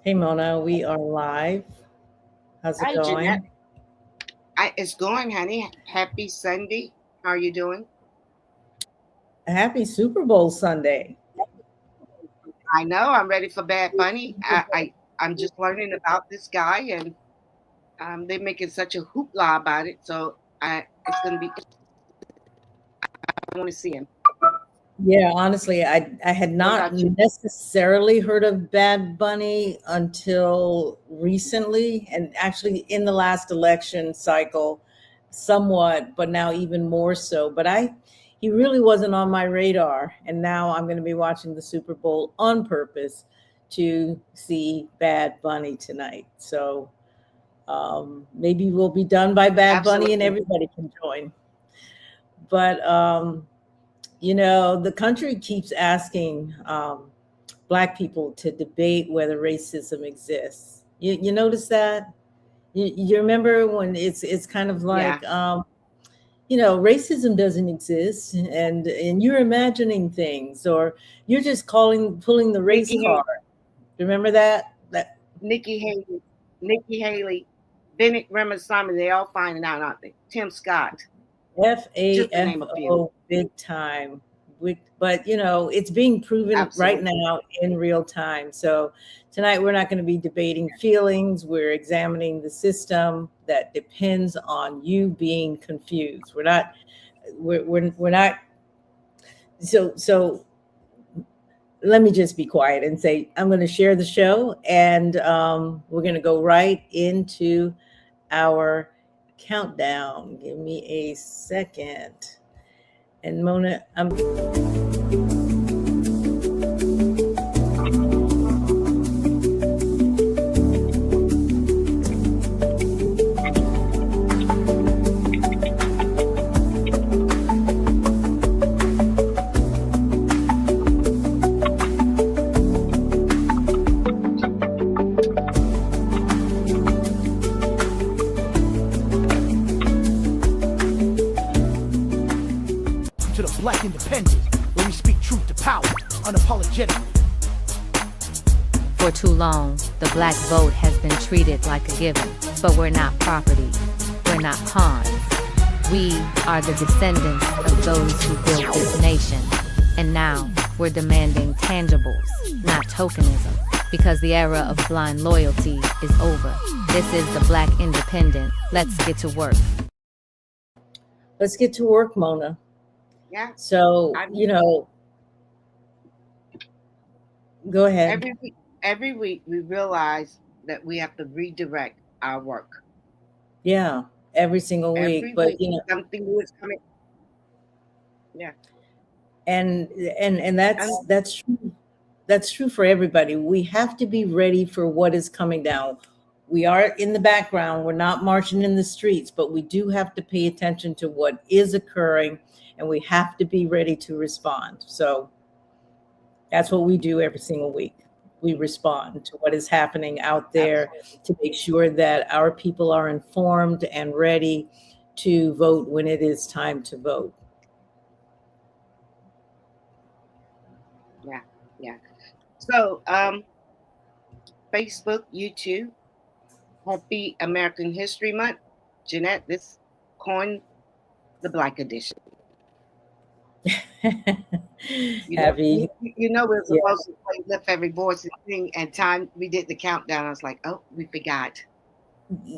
Hey Mona, we are live. How's it Hi, Jeanette. going? It's going, honey. Happy Sunday. How are you doing? Happy Super Bowl Sunday. I know I'm ready for Bad Bunny. I'm just learning about this guy, and they're making such a hoopla about it. So it's gonna be. I want to see him. Yeah, honestly, I had What not about you? necessarily heard of Bad Bunny until recently, and actually in the last election cycle, somewhat, but now even more so. But he really wasn't on my radar, and now I'm going to be watching the Super Bowl on purpose to see Bad Bunny tonight. So maybe we'll be done by Bad Bunny and Absolutely. everybody can join. But the country keeps asking Black people to debate whether racism exists. You notice that? You remember when it's kind of Yeah. like racism doesn't exist, and you're imagining things, or you're just pulling the race Nikki Haley, card. Remember that Nikki Haley, Nikki Haley, Bennett Ramaswamy. They all finding out, aren't they? Tim Scott, just to name a few. FAFO big time. But it's being proven right Absolutely. now in real time. So tonight we're not going to be debating feelings. We're examining the system that depends on you being confused. We're not. So let me just be quiet and say I'm going to share the show, and we're going to go right into our countdown. Give me a second. And Mona, I'm To the Black Independent, where we speak truth to power, unapologetically. For too long, the black vote has been treated like a given, but we're not property. We're not pawns. We are the descendants of those who built this nation. And now, we're demanding tangibles, not tokenism, because the era of blind loyalty is over. This is the Black Independent. Let's get to work. let's get to work, Mona. Yeah. So, I'm go ahead. every week. Every week we realize that we have to redirect our work. Yeah, every single week. Every But week something new is coming. Yeah. and and that's And that's true. That's true for everybody. We have to be ready for what is coming down. We are in the background. We're not marching in the streets, but we do have to pay attention to what is occurring, and we have to be ready to respond. So that's what we do every single week. We respond to what is happening out there absolutely. to make sure that our people are informed and ready to vote when it is time to vote. Yeah. Yeah. So, Facebook, YouTube, happy American History Month. Jeanette, this coined the Black Edition. Happy, We were yeah. supposed to play Lift Every Voice and Sing, and time we did the countdown. I was like, oh, we forgot.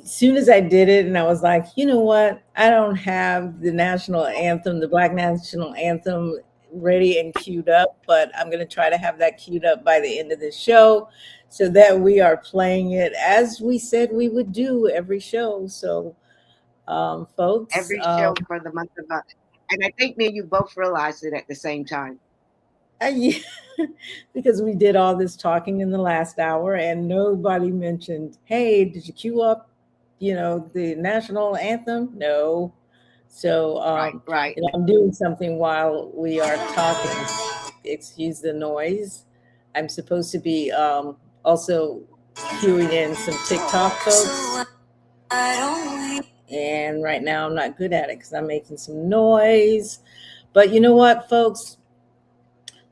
As soon as I did it, and I was like, you know what? I don't have the national anthem, the Black national anthem, ready and queued up, but I'm going to try to have that queued up by the end of the show so that we are playing it as we said we would do every show. So, folks, Every show for the month of and I think me and you both realized it at the same time. I, because we did all this talking in the last hour and nobody mentioned, hey, did you queue up, the national anthem? No. So, Right, right. I'm doing something while we are talking. Excuse the noise. I'm supposed to be also queuing in some TikTok folks. And right now I'm not good at it because I'm making some noise. But you know what, folks?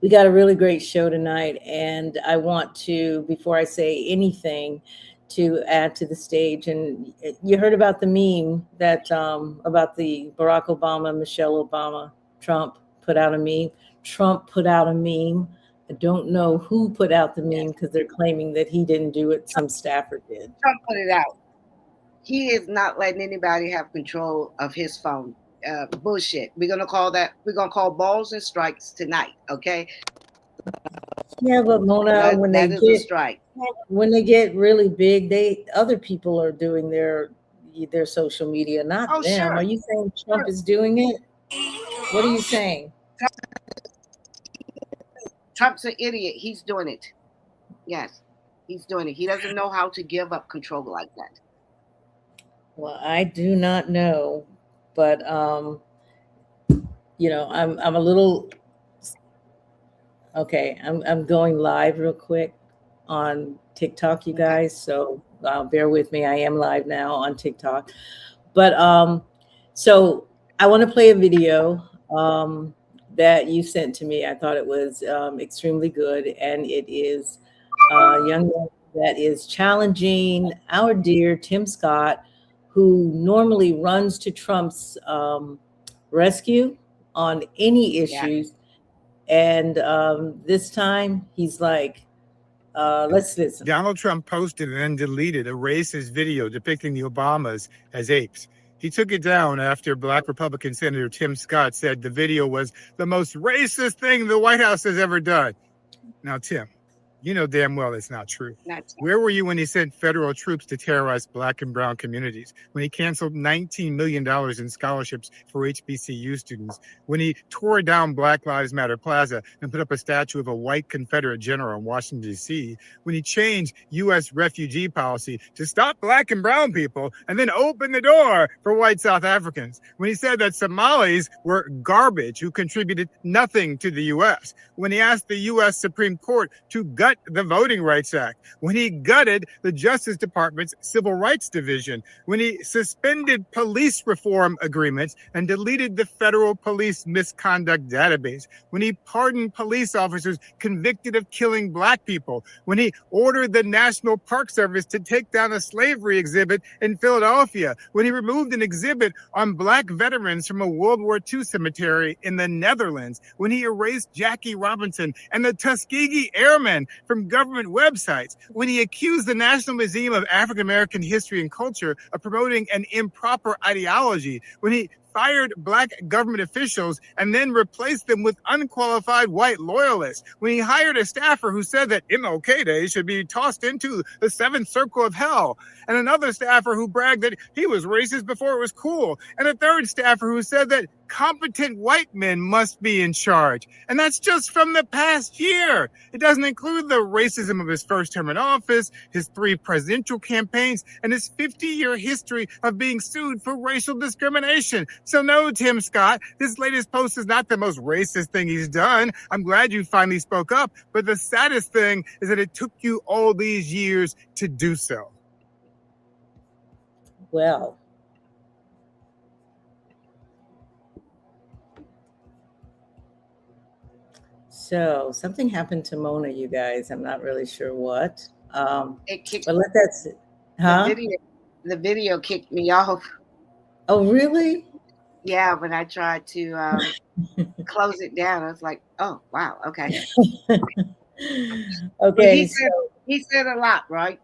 We got a really great show tonight, and I want to, before I say anything, to add to the stage. And you heard about the meme that about the Barack Obama, Michelle Obama, Trump put out a meme. Trump put out a meme. I don't know who put out the meme because they're claiming that he didn't do it. Some staffer did. Trump put it out. He is not letting anybody have control of his phone. Bullshit. We're gonna call balls and strikes tonight. Okay. Yeah, but Mona, when they get really big, other people are doing their social media, not them. Sure. Are you saying Trump is doing it? What are you saying? Trump's an idiot. He's doing it. Yes, he's doing it. He doesn't know how to give up control like that. Well, I do not know, but I'm a little. Okay, I'm going live real quick on TikTok, you guys. So bear with me. I am live now on TikTok. But so I want to play a video that you sent to me. I thought it was extremely good, and it is a young man that is challenging our dear Tim Scott, who normally runs to Trump's rescue on any issues. Yeah. And this time he's like, let's listen. Donald Trump posted and then deleted a racist video depicting the Obamas as apes. He took it down after Black Republican Senator Tim Scott said the video was the most racist thing the White House has ever done. Now, Tim, you know damn well it's not true. Where were you when he sent federal troops to terrorize Black and brown communities? When he canceled $19 million in scholarships for HBCU students? When he tore down Black Lives Matter Plaza and put up a statue of a white Confederate general in Washington, D.C.? When he changed U.S. refugee policy to stop Black and brown people and then open the door for white South Africans? When he said that Somalis were garbage who contributed nothing to the U.S.? When he asked the U.S. Supreme Court to gut the Voting Rights Act? When he gutted the Justice Department's Civil Rights Division? When he suspended police reform agreements and deleted the federal police misconduct database? When he pardoned police officers convicted of killing Black people? When he ordered the National Park Service to take down a slavery exhibit in Philadelphia? When he removed an exhibit on Black veterans from a World War II cemetery in the Netherlands? When he erased Jackie Robinson and the Tuskegee Airmen from government websites? When he accused the National Museum of African American History and Culture of promoting an improper ideology? When he fired Black government officials and then replaced them with unqualified white loyalists? When he hired a staffer who said that MLK Day should be tossed into the seventh circle of hell, and another staffer who bragged that he was racist before it was cool, and a third staffer who said that competent white men must be in charge. And that's just from the past year. It doesn't include the racism of his first term in office, his 3 presidential campaigns, and his 50-year history of being sued for racial discrimination. So no, Tim Scott, this latest post is not the most racist thing he's done. I'm glad you finally spoke up, but the saddest thing is that it took you all these years to do so. Well, so something happened to Mona, you guys. I'm not really sure what. But let that sit. Huh? The video kicked me off. Oh, really? Yeah, when I tried to close it down, I was like, oh, wow, okay. Okay. He said a lot, right?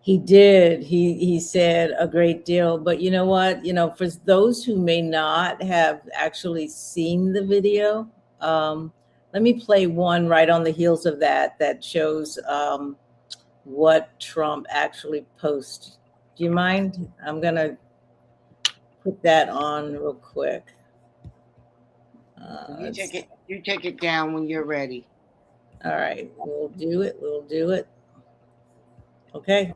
He did. He said a great deal. But you know what? For those who may not have actually seen the video, let me play one right on the heels of that shows what Trump actually posted. Do you mind? I'm going to put that on real quick. You take it down when you're ready. All right. We'll do it. Okay.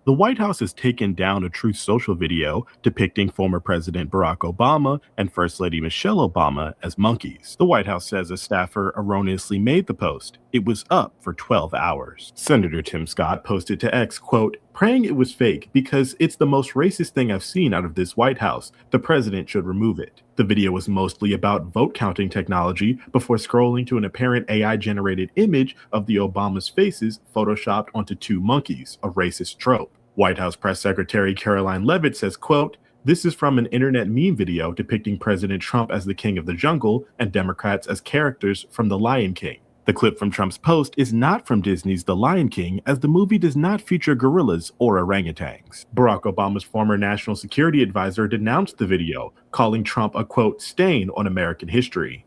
The White House has taken down a Truth Social video depicting former President Barack Obama and First Lady Michelle Obama as monkeys. The White House says a staffer erroneously made the post. It was up for 12 hours. Senator Tim Scott posted to X, quote, praying it was fake because it's the most racist thing I've seen out of this White House. The president should remove it. The video was mostly about vote counting technology before scrolling to an apparent AI generated image of the Obama's faces photoshopped onto two monkeys, a racist trope. White House Press Secretary Caroline Leavitt says, quote, "This is from an internet meme video depicting President Trump as the king of the jungle and Democrats as characters from The Lion King." The clip from Trump's post is not from Disney's The Lion King, as the movie does not feature gorillas or orangutans. Barack Obama's former national security advisor denounced the video, calling Trump a, quote, stain on American history.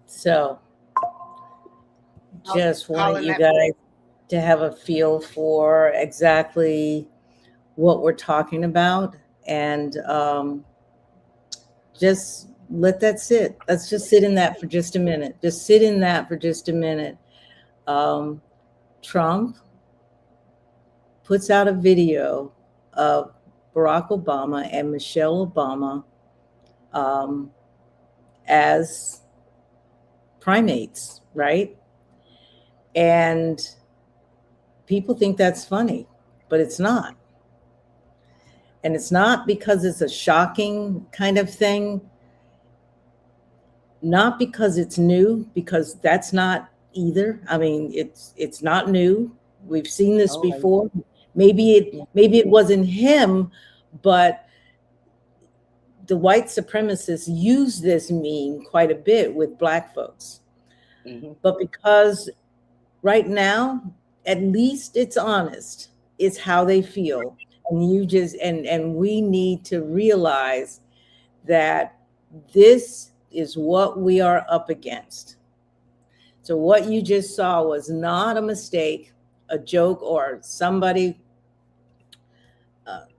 So, just want you guys to have a feel for exactly what we're talking about, and just let that sit. Let's just sit in that for just a minute. Just sit in that for just a minute. Trump puts out a video of Barack Obama and Michelle Obama as primates, right? And people think that's funny, but it's not. And it's not because it's a shocking kind of thing. Not because it's new, because that's not either. I mean, it's not new. We've seen this before. Maybe it wasn't him, but the white supremacists use this meme quite a bit with Black folks. Mm-hmm. But because right now, at least it's honest, it's how they feel. And you just and we need to realize that this is what we are up against. So what you just saw was not a mistake, a joke, or somebody,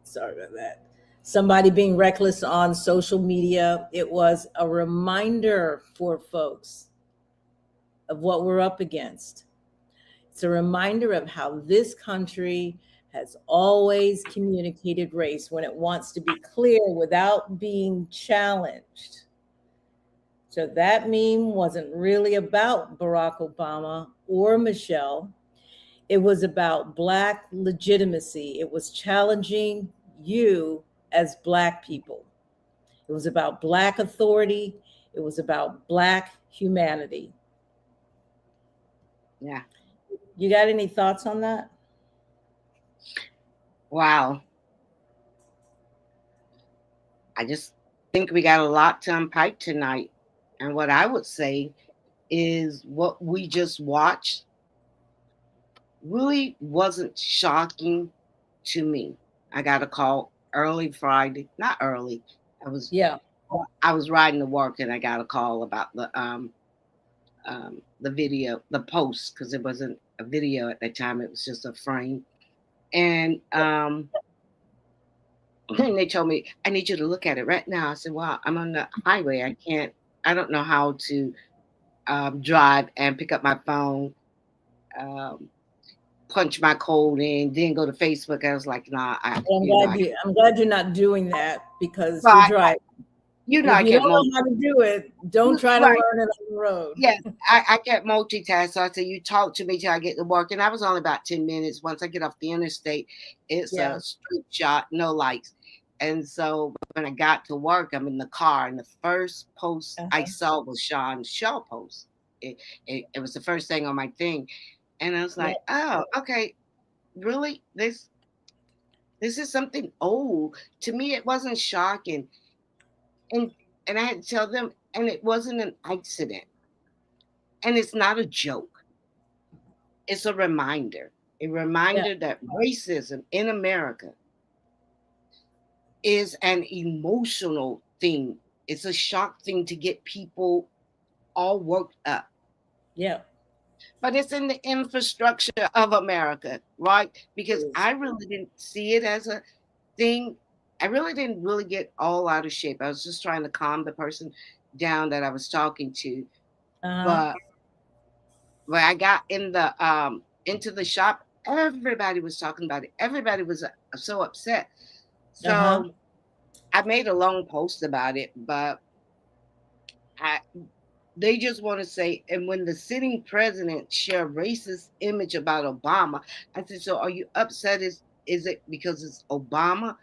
sorry about that, somebody being reckless on social media. It was a reminder for folks of what we're up against. It's a reminder of how this country has always communicated race when it wants to be clear without being challenged. So that meme wasn't really about Barack Obama or Michelle. It was about Black legitimacy. It was challenging you as Black people. It was about Black authority. It was about Black humanity. Yeah. You got any thoughts on that? Wow. I just think we got a lot to unpack tonight. And what I would say is what we just watched really wasn't shocking to me. I got a call early Friday, not early. I was riding to work and I got a call about the video, the post, because it wasn't a video at that time. It was just a frame. And then they told me, I need you to look at it right now. I said, well, I'm on the highway. I don't know how to drive and pick up my phone, punch my code in, then go to Facebook. I was like, nah. I'm glad you're not doing that, because you're driving. You know, if you don't know how to do it, don't try to learn it on the road. Yes, I can't multitask. So I said, you talk to me till I get to work. And I was only about 10 minutes. Once I get off the interstate, it's a straight shot, no lights. And so when I got to work, I'm in the car, and the first post I saw was Sean's show post. It was the first thing on my thing. And I was like, oh, okay, really? This is something old. To me, it wasn't shocking. And I had to tell them, and it wasn't an accident. And it's not a joke. It's a reminder that racism in America is an emotional thing. It's a shock thing to get people all worked up. Yeah. But it's in the infrastructure of America, right? Because I really didn't see it as a thing. I really didn't really get all out of shape. I was just trying to calm the person down that I was talking to. But when I got in the into the shop, everybody was talking about it. Everybody was so upset. So I made a long post about it, but they just want to say, and when the sitting president share racist image about Obama, I said, so are you upset? Is it because it's Obama?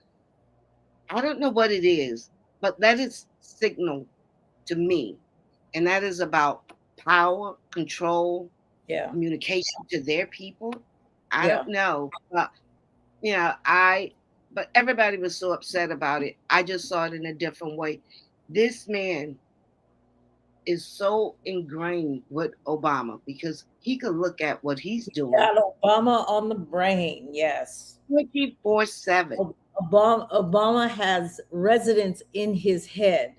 I don't know what it is, but that is signal to me. And that is about power, control, Yeah. communication to their people. I Yeah. don't know. But you know, but everybody was so upset about it. I just saw it in a different way. This man is so ingrained with Obama because he could look at what he's doing Got Obama on the brain. Yes. 24/7. Obama has residence in his head.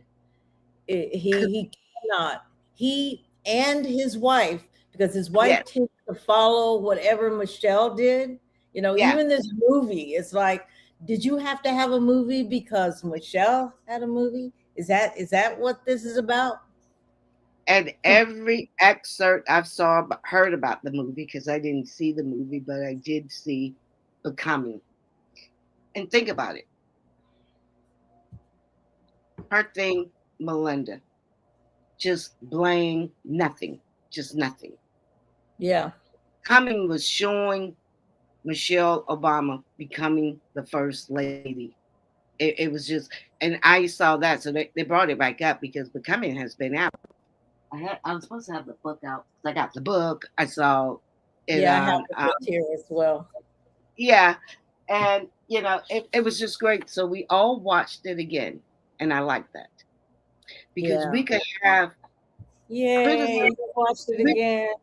He cannot. He and his wife, because his wife Yes, tends to follow whatever Michelle did. You know, yeah. even this movie, it's like, did you have to have a movie because Michelle had a movie? Is that what this is about? And every excerpt I've heard about the movie, because I didn't see the movie, but I did see Becoming. And think about it. Her thing, Melinda, just blame nothing, just nothing. Yeah. Cumming was showing Michelle Obama becoming the first lady. It was just, and I saw that, so they brought it back up because Becoming has been out. I was supposed to have the book out. I got the book. I saw it Yeah, I have on. the book here as well. Yeah, and it was just great. So we all watched it again, and I like that because Yeah. we could have Yay, criticism. you watched it again.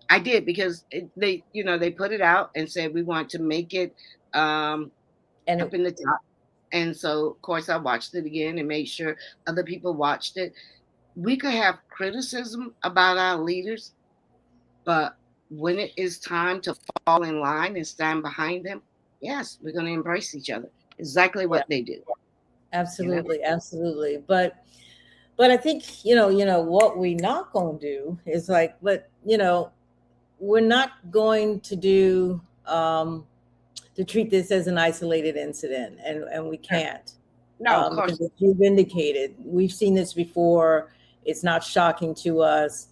I did because they put it out and said we want to make it And up in the top. And so, of course, I watched it again and made sure other people watched it. We could have criticism about our leaders, but when it is time to fall in line and stand behind them, yes, we're going to embrace each other. Exactly what they do. absolutely, absolutely. But I think, what we not going to do is like, but we're not going to do to treat this as an isolated incident, and we can't. No, of course. Because as you've indicated, we've seen this before. It's not shocking to us.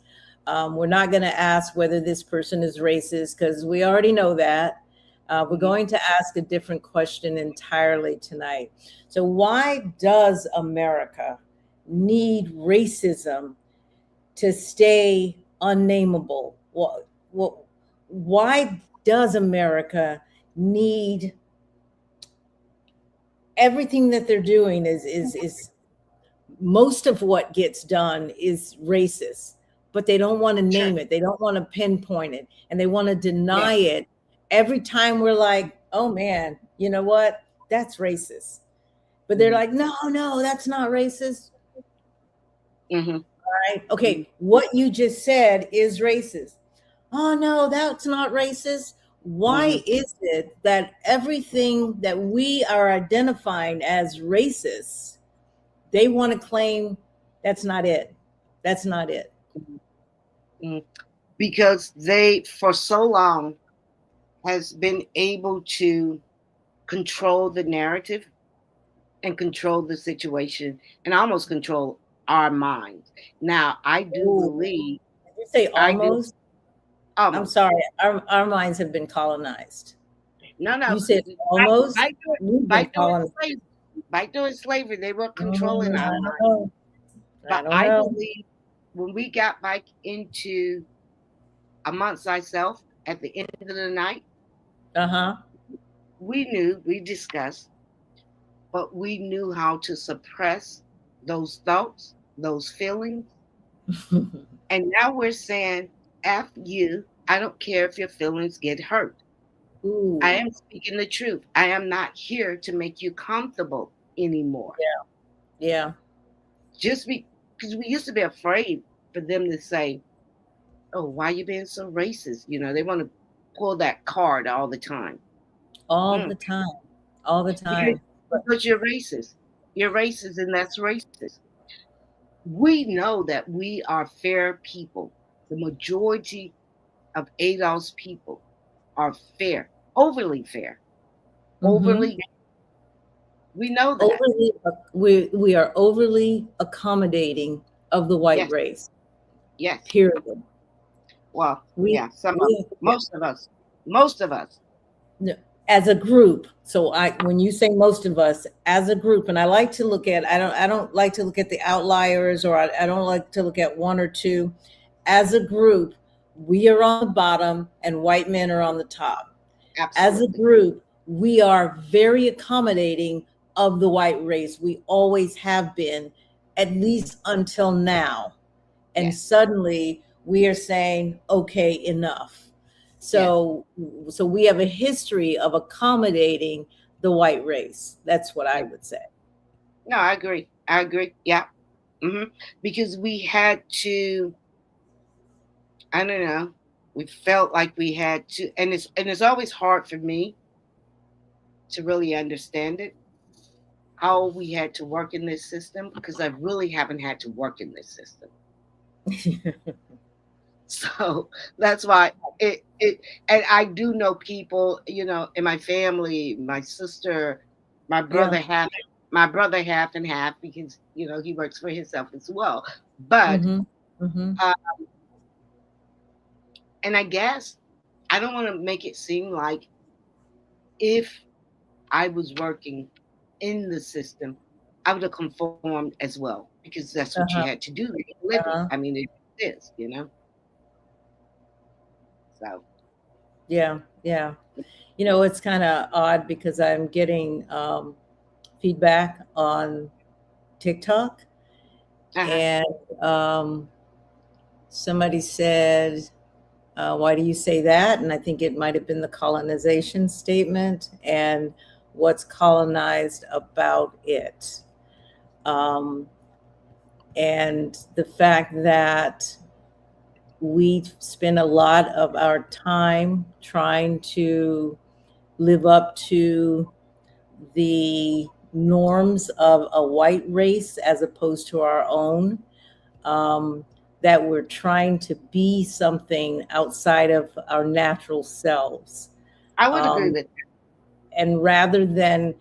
We're not going to ask whether this person is racist because we already know that. We're going to ask a different question entirely tonight. So why does America need racism to stay unnameable? Why does America need everything that they're doing is most of what gets done is racist, but they don't want to name it. They don't want to pinpoint it, and they want to deny it every time we're like, oh man, you know what? That's racist. But they're like, no, that's not racist. Mm-hmm. Right? Okay, what you just said is racist. Oh no, that's not racist. Why is it that everything that we are identifying as racist, they want to claim that's not it? That's not it. Because they, for so long, has been able to control the narrative and control the situation and almost control our minds. Now, I do believe. Did you say almost? Almost. I'm sorry. Our minds have been colonized. No. You said almost? By doing slavery, they were controlling our minds. But I believe when we got back into amongst ourselves at the end of the night, we discussed, but we knew how to suppress those thoughts, those feelings. And now we're saying, F you, I don't care if your feelings get hurt. Ooh. I am speaking the truth. I am not here to make you comfortable anymore. Yeah. Just because we used to be afraid for them to say, oh, why are you being so racist? They want to pull that card all the time. All the time. Because you're racist. You're racist, and that's racist. We know that we are fair people. The majority of Adolf's people are fair, overly fair. Overly. We know that. We are overly accommodating of the white race. Yes. Period. Well, We, yeah, we most of us. Most of us. No, as a group. So when you say most of us, as a group, and I like to look at, I don't like to look at the outliers, or I don't like to look at one or two. As a group, we are on the bottom and white men are on the top. As a Absolutely. group, we are very accommodating of the white race. We always have been, at least until now. And Yes. suddenly we are saying, okay, enough. So we have a history of accommodating the white race. That's what I would say. No, I agree. I agree. Yeah. Because we had to, I don't know, we felt like we had to, and it's always hard for me to really understand it, how we had to work in this system, because I really haven't had to work in this system. So that's why and I do know people, in my family, my sister, my brother half and half, because he works for himself as well. But and I guess I don't want to make it seem like if I was working in the system, I would have conformed as well, because that's what you had to do to make a living. I mean, it is, So Yeah. It's kind of odd because I'm getting feedback on TikTok, and somebody said, why do you say that? And I think it might have been the colonization statement and what's colonized about it. And the fact that we spend a lot of our time trying to live up to the norms of a white race as opposed to our own, that we're trying to be something outside of our natural selves. I would agree with that. And rather than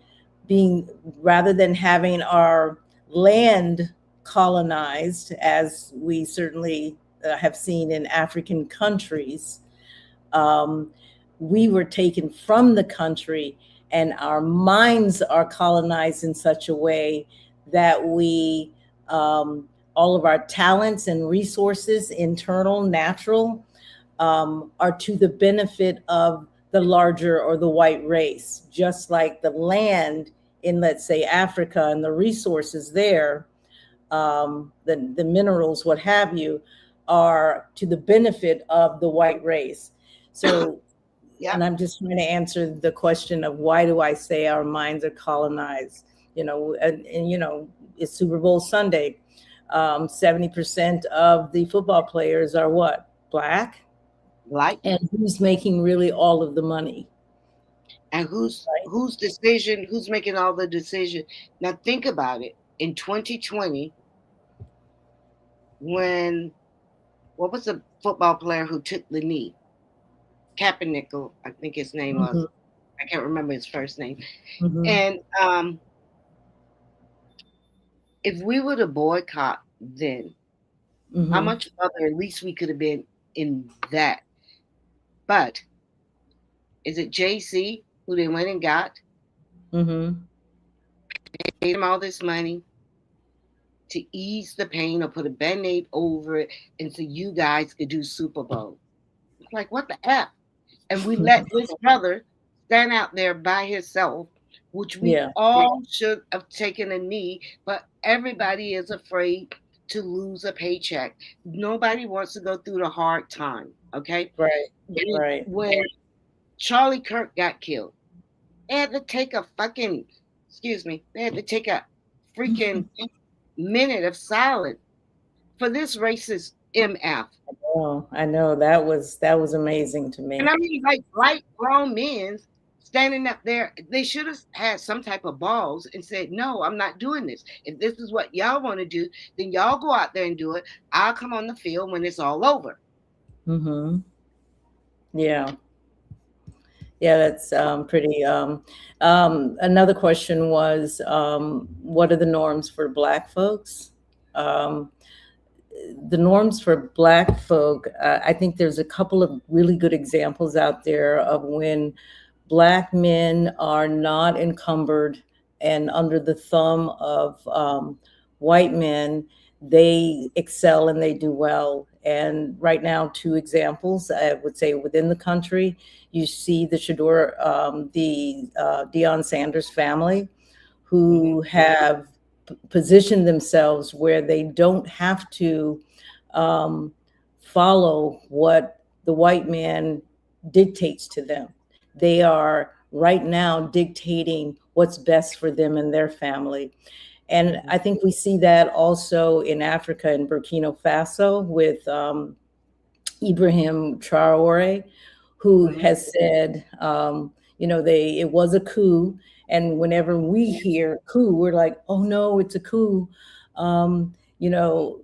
having our land colonized, as we certainly have seen in African countries, we were taken from the country, and our minds are colonized in such a way that we, all of our talents and resources, internal, natural, are to the benefit of the larger or the white race, just like the land in, let's say, Africa, and the resources there, the minerals, what have you, are to the benefit of the white race. So, and I'm just trying to answer the question of why do I say our minds are colonized? And it's Super Bowl Sunday. 70% of the football players are what? Black. Like, and who's making really all of the money? And who's making all the decision? Now think about it. In 2020, what was the football player who took the knee? Kaepernick, I think his name was. I can't remember his first name. And if we would have boycott then, how much further at least we could have been in that. But is it JC who they went and got? Paid him all this money to ease the pain or put a Band-Aid over it, and so you guys could do Super Bowl. Like, what the F? And we let his brother stand out there by himself, which we all should have taken a knee, but everybody is afraid to lose a paycheck. Nobody wants to go through the hard time, okay? Right. When Charlie Kirk got killed, they had to take a freaking minute of silence for this racist MF. Oh, I know. That was amazing to me. And I mean, like, right grown men standing up there, they should have had some type of balls and said, no, I'm not doing this. If this is what y'all want to do, then y'all go out there and do it. I'll come on the field when it's all over. Yeah, that's pretty. Another question was, what are the norms for Black folks? the norms for Black folk, I think there's a couple of really good examples out there of when Black men are not encumbered and under the thumb of white men, they excel and they do well. And right now, two examples, I would say within the country, you see the Deion Sanders family, who have positioned themselves where they don't have to follow what the white man dictates to them. They are right now dictating what's best for them and their family. And I think we see that also in Africa, in Burkina Faso, with Ibrahim Traore, who has said, it was a coup. And whenever we hear coup, we're like, oh no, it's a coup. You know,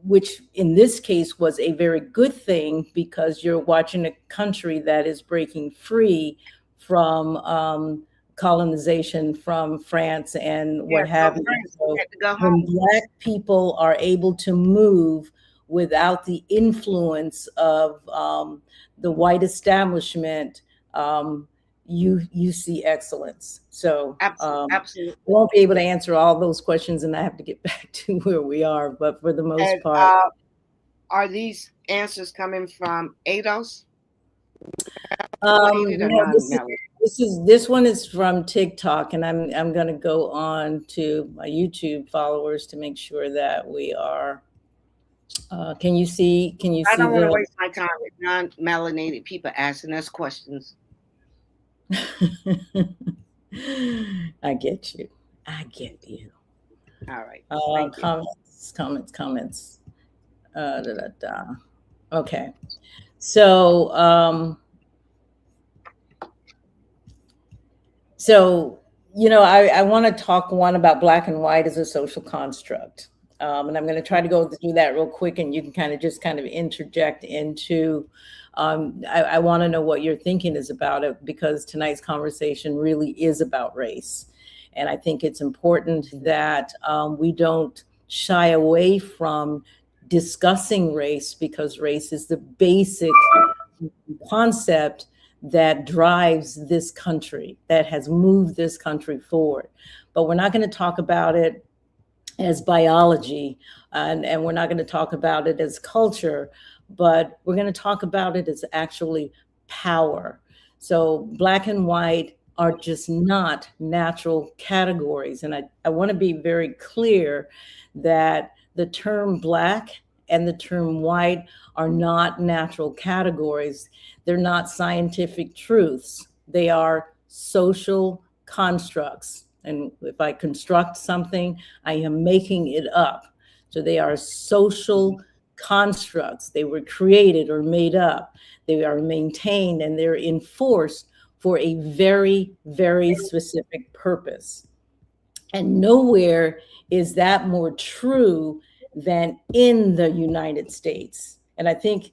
which in this case was a very good thing, because you're watching a country that is breaking free from colonization from France and what have you. So when Black people are able to move without the influence of the white establishment, you see excellence. So absolutely. I won't be able to answer all those questions, and I have to get back to where we are. But for the most part, are these answers coming from ADOS? This one is from TikTok, and I'm going to go on to my YouTube followers to make sure that we are. Can you see? I don't want to waste my time with non-melanated people asking us questions. I get you. All right. Comments. Okay. So, I want to talk about black and white as a social construct. And I'm going to try to go through that real quick, and you can kind of interject into, I want to know what your thinking is about it, because tonight's conversation really is about race. And I think it's important that we don't shy away from discussing race, because race is the basic concept that drives this country, that has moved this country forward. But we're not going to talk about it as biology, and we're not going to talk about it as culture, but we're going to talk about it as actually power. So black and white are just not natural categories. And I want to be very clear that the term black and the term white are not natural categories. They're not scientific truths. They are social constructs. And if I construct something, I am making it up. So they are social constructs. They were created or made up. They are maintained and they're enforced for a very, very specific purpose. And nowhere is that more true than in the United States. And I think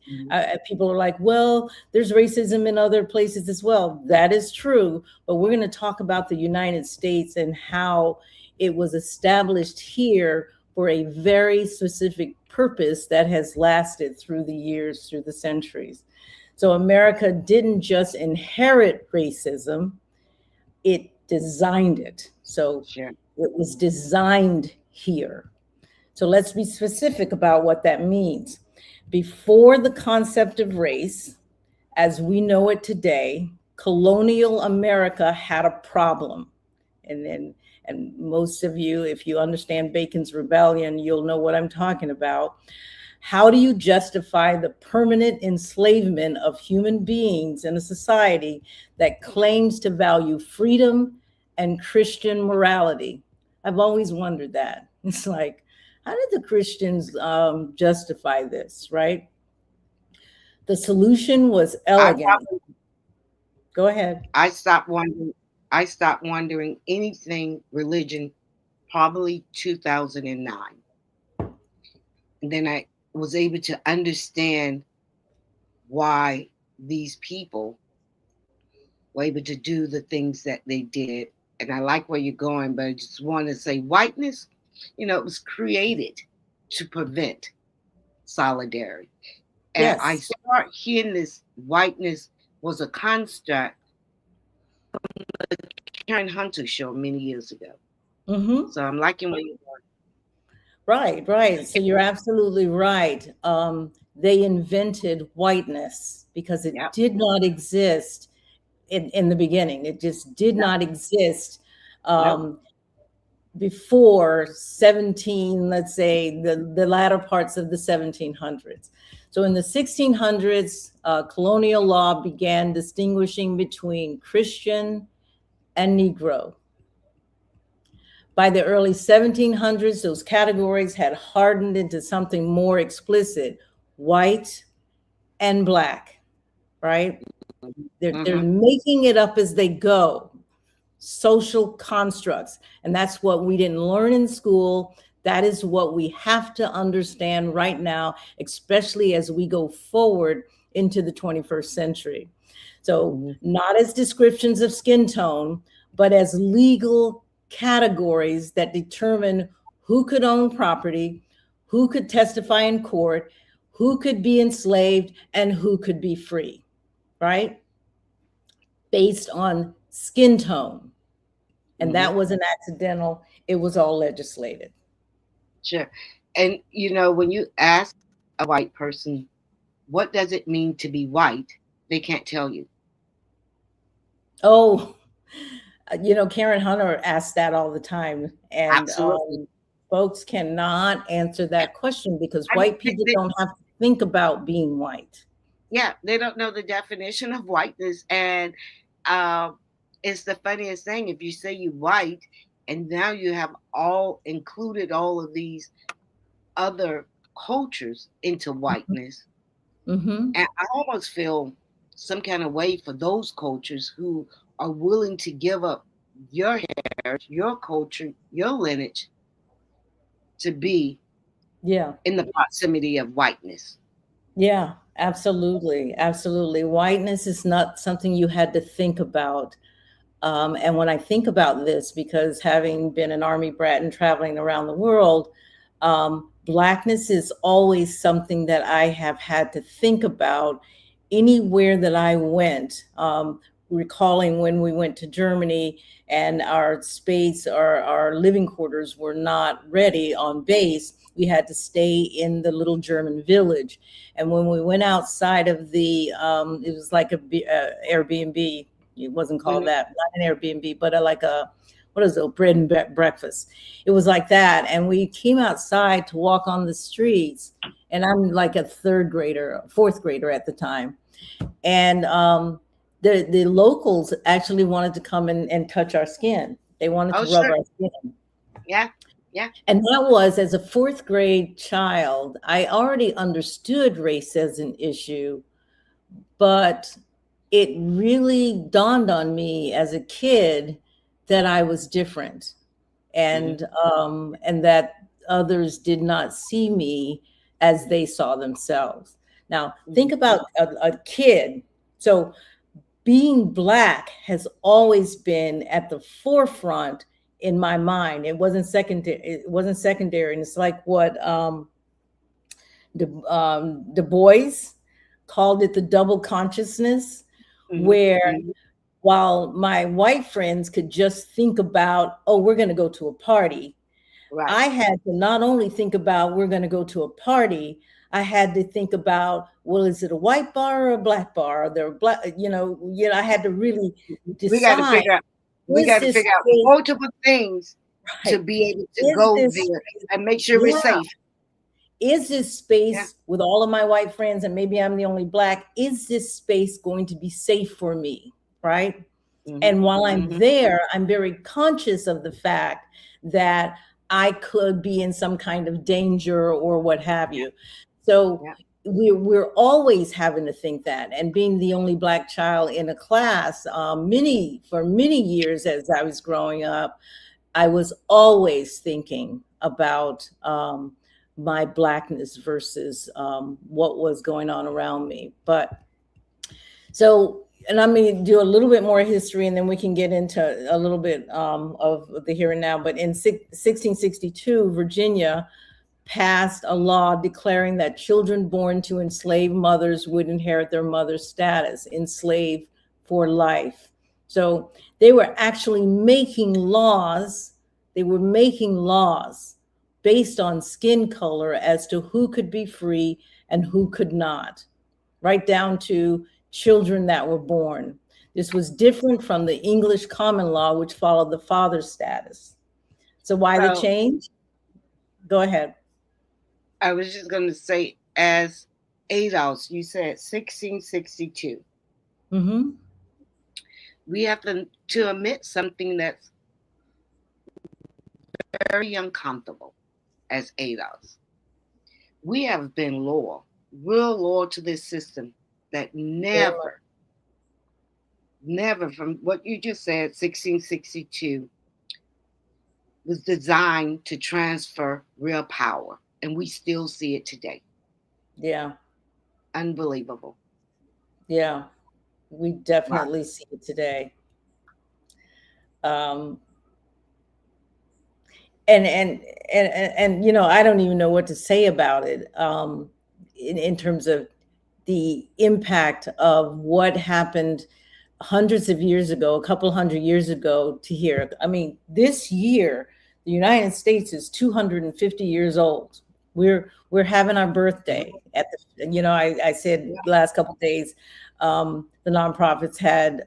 people are like, well, there's racism in other places as well. That is true. But we're going to talk about the United States and how it was established here for a very specific purpose that has lasted through the years, through the centuries. So America didn't just inherit racism, it designed it. So it was designed here. So let's be specific about what that means. Before the concept of race, as we know it today, colonial America had a problem. And most of you, if you understand Bacon's Rebellion, you'll know what I'm talking about. How do you justify the permanent enslavement of human beings in a society that claims to value freedom and Christian morality? I've always wondered that. It's like, how did the Christians justify this, right? The solution was elegant. Go ahead. I stopped wondering anything religion probably 2009. And then I was able to understand why these people were able to do the things that they did. And I like where you're going, but I just want to say whiteness, it was created to prevent solidarity. And I Yes. start hearing this whiteness was a construct from the Karen Hunter show many years ago. Mm-hmm. So I'm liking what you're Right, right. So you're absolutely right. They invented whiteness because it Yep. did not exist in the beginning. It just did Yep. not exist Nope. before 17, let's say the latter parts of the 1700s. So in the 1600s, colonial law began distinguishing between Christian and Negro. By the early 1700s, those categories had hardened into something more explicit: white and black, right? They're making it up as they go, social constructs. And that's what we didn't learn in school. That is what we have to understand right now, especially as we go forward into the 21st century. So not as descriptions of skin tone, but as legal categories that determine who could own property, who could testify in court, who could be enslaved, and who could be free, right? Based on skin tone. And that wasn't accidental. It was all legislated. Sure. And when you ask a white person, what does it mean to be white? They can't tell you. Oh, Karen Hunter asks that all the time. And folks cannot answer that question because white people don't have to think about being white. Yeah, they don't know the definition of whiteness. And it's the funniest thing. If you say you're white, and now you have included all of these other cultures into whiteness. Mm-hmm. And I almost feel some kind of way for those cultures who are willing to give up your heritage, your culture, your lineage to be in the proximity of whiteness. Yeah, absolutely. Absolutely. Whiteness is not something you had to think about. And when I think about this, because having been an Army brat and traveling around the world, Blackness is always something that I have had to think about anywhere that I went. Recalling when we went to Germany and our space, our living quarters were not ready on base. We had to stay in the little German village. And when we went outside of the, it was like a Airbnb. It wasn't called that, not an Airbnb, but like a, what is it, bread and breakfast. It was like that. And we came outside to walk on the streets. And I'm like a fourth grader at the time. And the locals actually wanted to come and touch our skin. They wanted to rub our skin. Yeah. Yeah. And that was, as a fourth grade child, I already understood race as an issue, but it really dawned on me as a kid that I was different, and that others did not see me as they saw themselves. Now, think about a kid. So being Black has always been at the forefront in my mind. It wasn't secondary. And it's like what Du Bois called it, the double consciousness, where while my white friends could just think about, oh, we're going to go to a party. Right. I had to not only think about we're going to go to a party, I had to think about, well, is it a white bar or a Black bar? Are there black, I had to really decide. We got to figure out multiple things to be able to go there and make sure we're safe. Is this space with all of my white friends, and maybe I'm the only Black, is this space going to be safe for me, right? And while I'm there, I'm very conscious of the fact that I could be in some kind of danger or what have you. So we're always having to think that. And being the only Black child in a class, for many years as I was growing up, I was always thinking about my Blackness versus what was going on around me. But so, and I'm going to do a little bit more history, and then we can get into a little bit of the here and now. But in 1662, Virginia passed a law declaring that children born to enslaved mothers would inherit their mother's status, enslaved for life. So they were actually making laws. They were making laws based on skin color as to who could be free and who could not, right down to children that were born. This was different from the English common law, which followed the father's status. So why the change? Go ahead. I was just going to say, as adults, you said 1662. Mm-hmm. We have to admit something that's very uncomfortable as adults. We have been loyal, real loyal to this system that never, from what you just said, 1662, was designed to transfer real power. And we still see it today. Yeah. Unbelievable. Yeah. We definitely see it today. And you know, I don't even know what to say about it in terms of the impact of what happened hundreds of years ago, a couple hundred years ago to here. I mean, this year, the United States is 250 years old. We're having our birthday at the, you know, I said the last couple of days, the nonprofits had,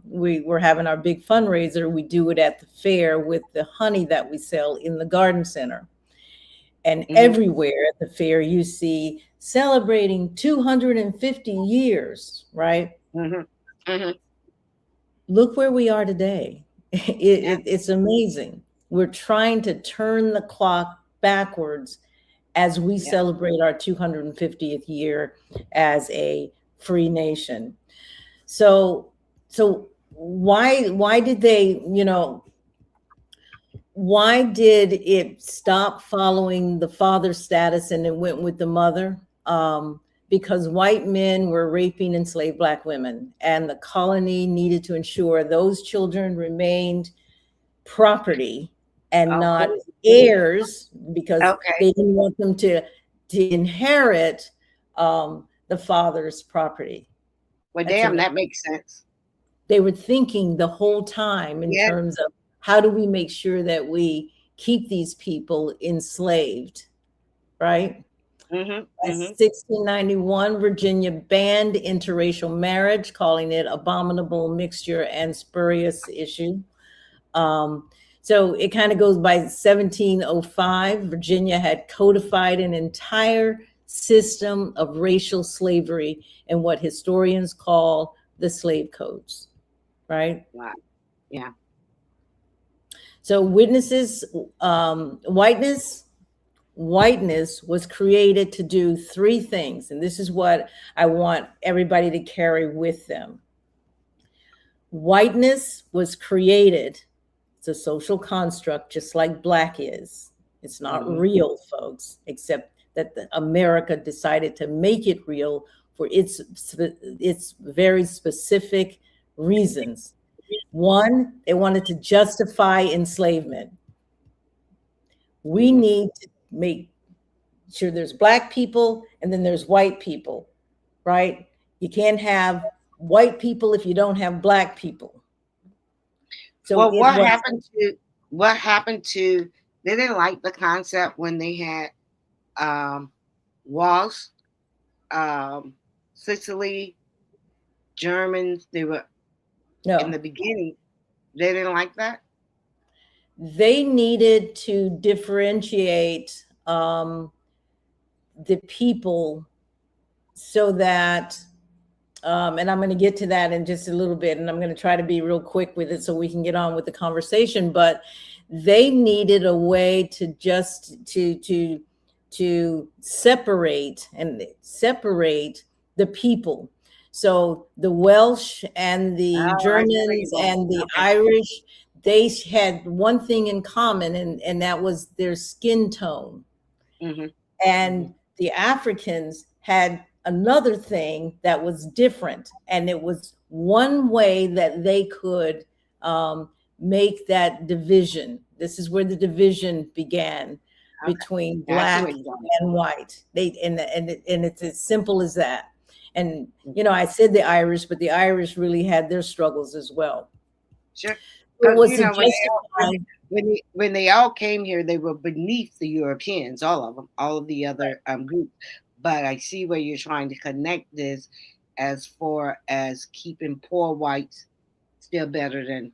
we were having our big fundraiser. We do it at the fair with the honey that we sell in the garden center. And everywhere at the fair, you see celebrating 250 years, right? Look where we are today. It's amazing. We're trying to turn the clock backwards as we celebrate our 250th year as a free nation. So why did they, you know, why did it stop following the father status and it went with the mother? Because white men were raping enslaved Black women, and the colony needed to ensure those children remained property and not heirs, because they didn't want them to inherit the father's property. Well, damn, that makes sense. They were thinking the whole time in terms of how do we make sure that we keep these people enslaved, right? 1691, Virginia banned interracial marriage, calling it abominable mixture and spurious issue. So it kind of goes by 1705. Virginia had codified an entire system of racial slavery in what historians call the slave codes, right? Wow. Yeah. So whiteness was created to do three things. And this is what I want everybody to carry with them. Whiteness was created. It's a social construct, just like Black is. It's not real, folks, except that America decided to make it real for its very specific reasons. One, they wanted to justify enslavement. We need to make sure there's Black people and then there's white people, right? You can't have white people if you don't have Black people. So well, what happened to, they didn't like the concept when they had walls, Sicily, Germans, they were in the beginning, they didn't like that? They needed to differentiate the people so that, and I'm going to get to that in just a little bit, and I'm going to try to be real quick with it so we can get on with the conversation, but they needed a way to just to separate the people. So the Welsh and the Germans and the Irish, they had one thing in common, and that was their skin tone. And the Africans had another thing that was different, and it was one way that they could make that division. This is where the division began. between I see black where you're going. and white. And it's as simple as that. And I said the Irish, but the Irish really had their struggles as well. Sure. It Because was to justify. when they all came here, they were beneath the Europeans, all of them, all of the other groups. But I see where you're trying to connect this as far as keeping poor whites still better than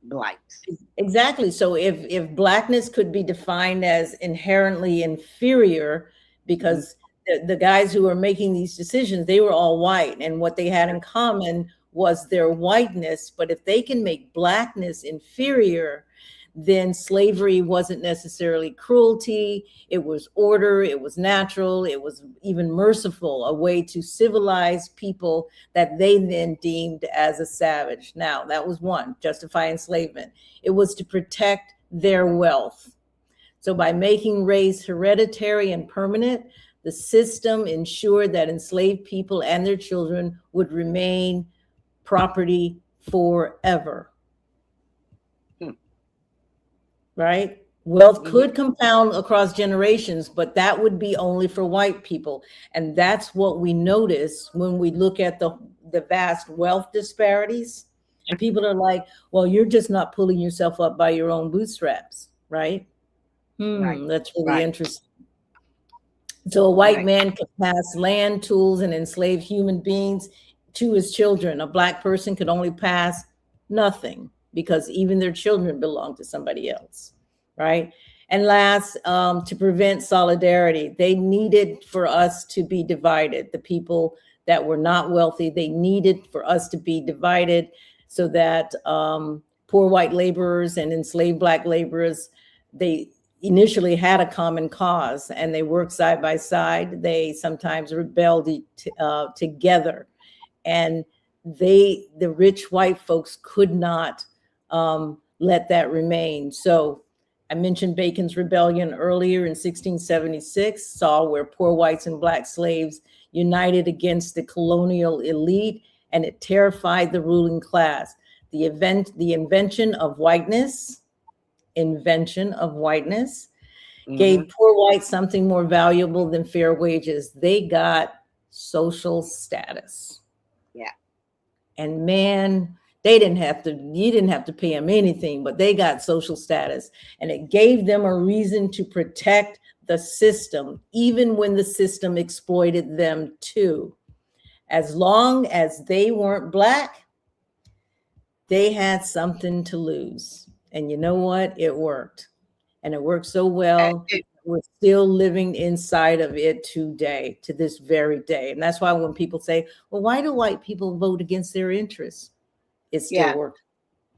blacks. Exactly. So if blackness could be defined as inherently inferior, because the guys who were making these decisions, they were all white, and what they had in common was their whiteness. But if they can make blackness inferior, then slavery wasn't necessarily cruelty. It was order. It was natural. It was even merciful, a way to civilize people that they then deemed as a savage. Now, that was one, justify enslavement. It was to protect their wealth. So by making race hereditary and permanent, the system ensured that enslaved people and their children would remain property forever. Right? Wealth could compound across generations, but that would be only for white people. And that's what we notice when we look at the vast wealth disparities. And people are like, well, you're just not pulling yourself up by your own bootstraps, right? Right. That's really Right. interesting. So a white Right. man could pass land, tools, and enslave human beings to his children. A black person could only pass nothing, because even their children belong to somebody else, right? And last, to prevent solidarity, they needed for us to be divided. The people that were not wealthy, they needed for us to be divided so that poor white laborers and enslaved black laborers, they initially had a common cause and they worked side by side. They sometimes rebelled together. And the rich white folks could not let that remain. So I mentioned Bacon's Rebellion earlier in 1676, saw where poor whites and black slaves united against the colonial elite, and it terrified the ruling class. The invention of whiteness gave poor whites something more valuable than fair wages. They got social status. Yeah. And man, you didn't have to pay them anything, but they got social status. And it gave them a reason to protect the system, even when the system exploited them too. As long as they weren't black, they had something to lose. And you know what? It worked. And it worked so well. We're still living inside of it today, to this very day. And that's why when people say, well, why do white people vote against their interests? It still works.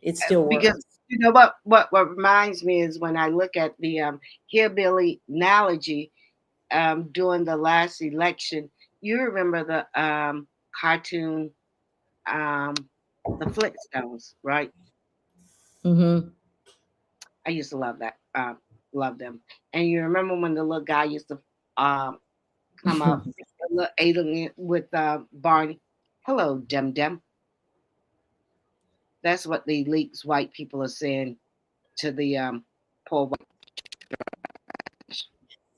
It still works. Because you know what reminds me is when I look at the hillbilly analogy during the last election, you remember the cartoon, the Flintstones, right? Mm-hmm. I used to love that. Love them. And you remember when the little guy used to come out, the little alien with Barney. Hello, Dem Dem. That's what the elites white people are saying to the poor white.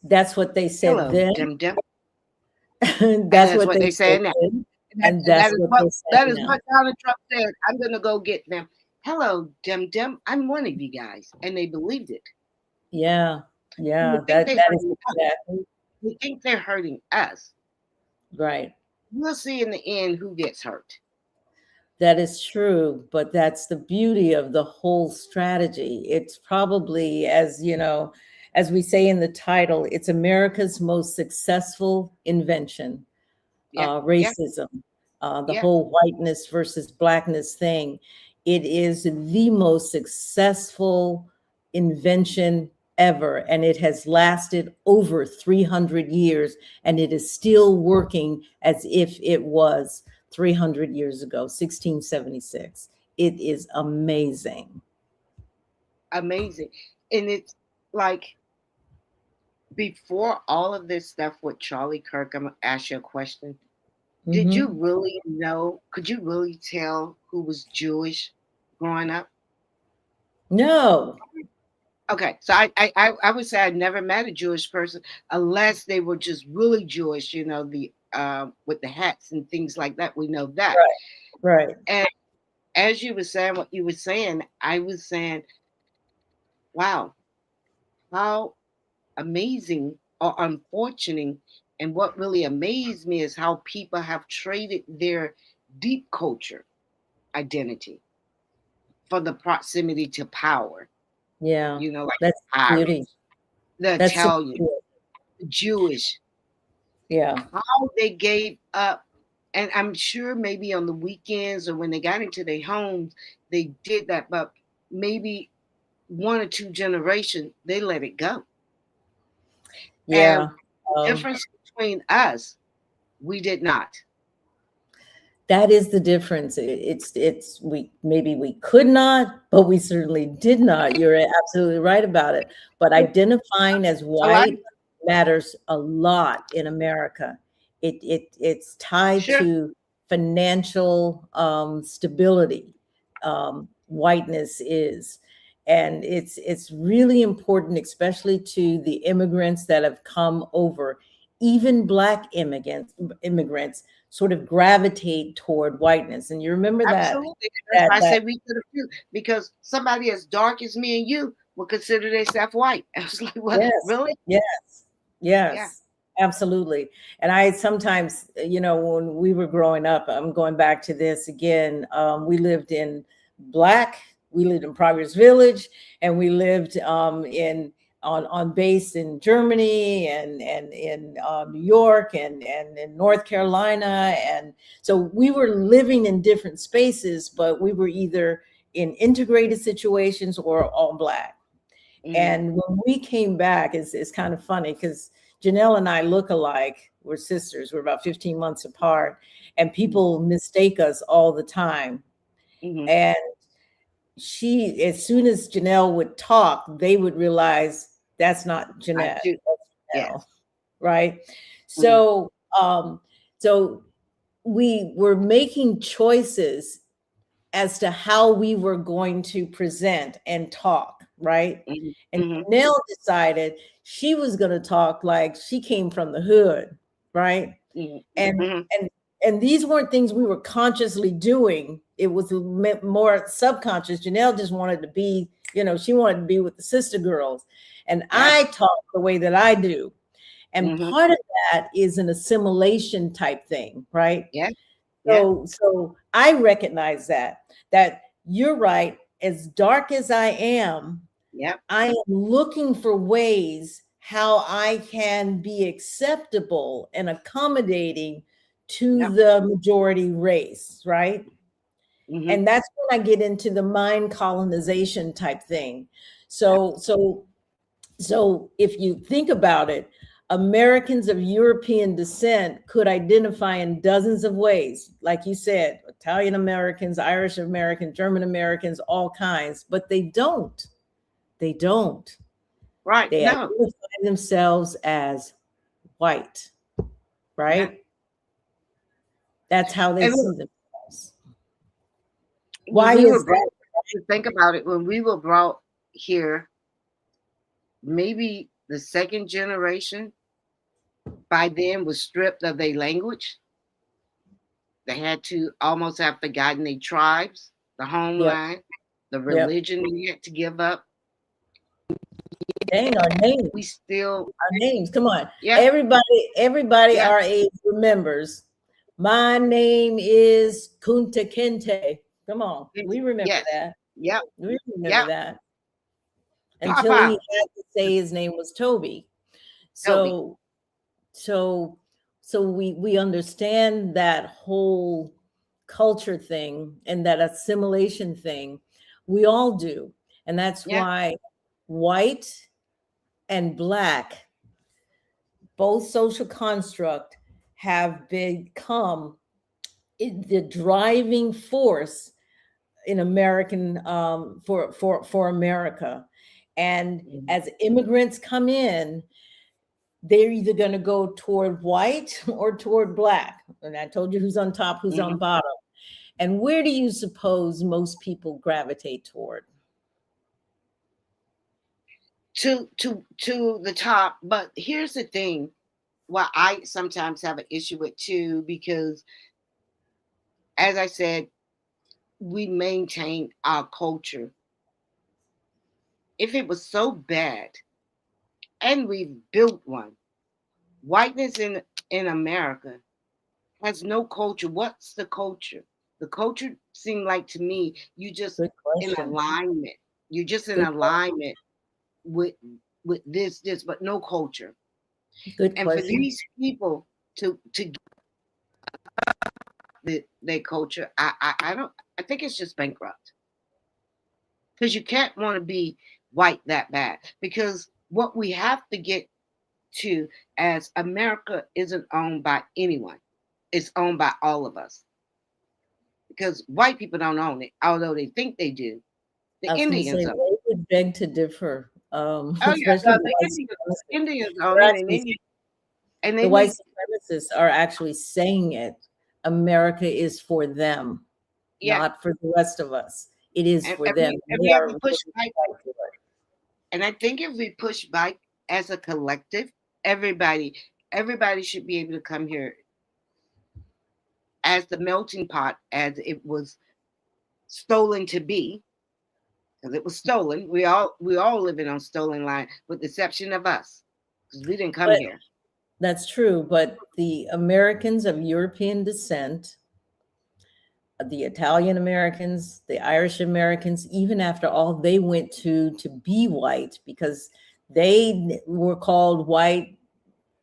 That's what they said Hello, then. Dem Dem. That's what they say said now. then. And that is what Donald Trump said. I'm going to go get them. Hello, Dem Dem. I'm one of you guys. And they believed it. Yeah. Yeah. That is exactly. They think they're hurting us. Right. We'll see in the end who gets hurt. That is true, but that's the beauty of the whole strategy. It's probably, as we say in the title, it's America's most successful invention. Racism, the whole whiteness versus blackness thing. It is the most successful invention ever, and it has lasted over 300 years, and it is still working as if it was 300 years ago, 1676. It is amazing. Amazing. And it's like, before all of this stuff with Charlie Kirk, I'm going to ask you a question. Did you really know, could you really tell who was Jewish growing up? No. Okay, so I would say I never met a Jewish person unless they were just really Jewish, the with the hats and things like that. We know that. Right. And as you were saying what you were saying, I was saying, wow, how amazing or unfortunate. And what really amazed me is how people have traded their deep culture identity for the proximity to power. Yeah. Like That's Irish, beauty. the That's so Italian, beauty. the Jewish, Yeah. how they gave up. And I'm sure maybe on the weekends or when they got into their homes, they did that. But maybe one or two generations, they let it go. And Yeah. the difference between us, we did not. That is the difference. It's we could not, but we certainly did not. You're absolutely right about it. But identifying as A lot, white matters a lot in America. It's tied sure, to financial stability. Whiteness is, and it's really important, especially to the immigrants that have come over. Even Black immigrants sort of gravitate toward whiteness. And you remember that absolutely. That's why I that say we could have few, because somebody as dark as me and you will consider themselves white. I was like, what? yes, Really? yes, Yeah. yes, absolutely. And I sometimes, when we were growing up, I'm going back to this again. We lived in Progress Village, and we lived in on base in Germany and in New York and in North Carolina. And so we were living in different spaces, but we were either in integrated situations or all Black. Mhm. And when we came back, it's kind of funny because Janelle and I look alike. We're sisters. We're about 15 months apart, and people mistake us all the time. Mhm. And as soon as Janelle would talk, they would realize that's not I Jeanette, do. that's Yes. Janelle, right? Mhm. So, so we were making choices as to how we were going to present and talk, right? Mhm. And Mhm. Janelle decided she was going to talk like she came from the hood, right? Mhm. And Mhm. and and these weren't things we were consciously doing. It was more subconscious. Janelle just wanted to be, she wanted to be with the sister girls, and Yes. I talk the way that I do. And Mhm. part of that is an assimilation type thing, right? Yeah. Yeah. So I recognize that you're right. As dark as Yeah. I am looking for ways how I can be acceptable and accommodating to Yeah. the majority race, right? Mhm. And that's when I get into the mind colonization type thing. So if you think about it, Americans of European descent could identify in dozens of ways, like you said, Italian Americans, Irish Americans, German Americans, all kinds, but they don't. They don't. Right. They No. identify themselves as white, Yeah. right? That's how they And see look, themselves. when Why we were is brought, that? to think about it, when we were brought here, maybe the second generation by then was stripped of their language. They had to almost have forgotten their tribes, the Yep, homeland, the yep. religion they had to give up. Dang, our We names. still, Our names. Come on. yeah, Everybody yeah, our age remembers. My name is Kunta Kinte. Come on. We remember yes, that. yep, We remember yep. that. Until he Papa, had to say his name was Toby. Toby, So so we understand that whole culture thing and that assimilation thing. We all do. And that's yeah, why white and Black, both social construct, have become the driving force in American for America. And mhm, as immigrants come in, they're either going to go toward white or toward Black. And I told you who's on top, who's on mhm. bottom. And where do you suppose most people gravitate toward? to the top. But here's the thing, what I sometimes have an issue with too, because as I said, we maintain our culture. If it was so bad, and we've built one, whiteness in America has no culture. What's the culture? The culture seemed like to me you just Good in question. alignment. You're just in Good alignment with this, but no culture. Good And for question. these people to get their culture, I don't. I think it's just bankrupt, because you can't want to be white that bad. Because what we have to get to, as America isn't owned by anyone, it's owned by all of us. Because white people don't own it, although they think they do. The I was going to say Indians own it. they would beg to differ, Oh yeah, especially the the white Indians supremacists. own They're it, actually, and the they white make supremacists are actually saying it. America is for them, yeah. not for the rest of us. It is And for if them. if They we have are to really push back, fighting for it. and I think if we push back as a collective, everybody should be able to come here as the melting pot, as it was stolen to be, because it was stolen. We all living on stolen line, with the exception of us, because we didn't come But here. that's true. But the Americans of European descent, the Italian Americans, the Irish Americans, even after all they went to be white, because they were called white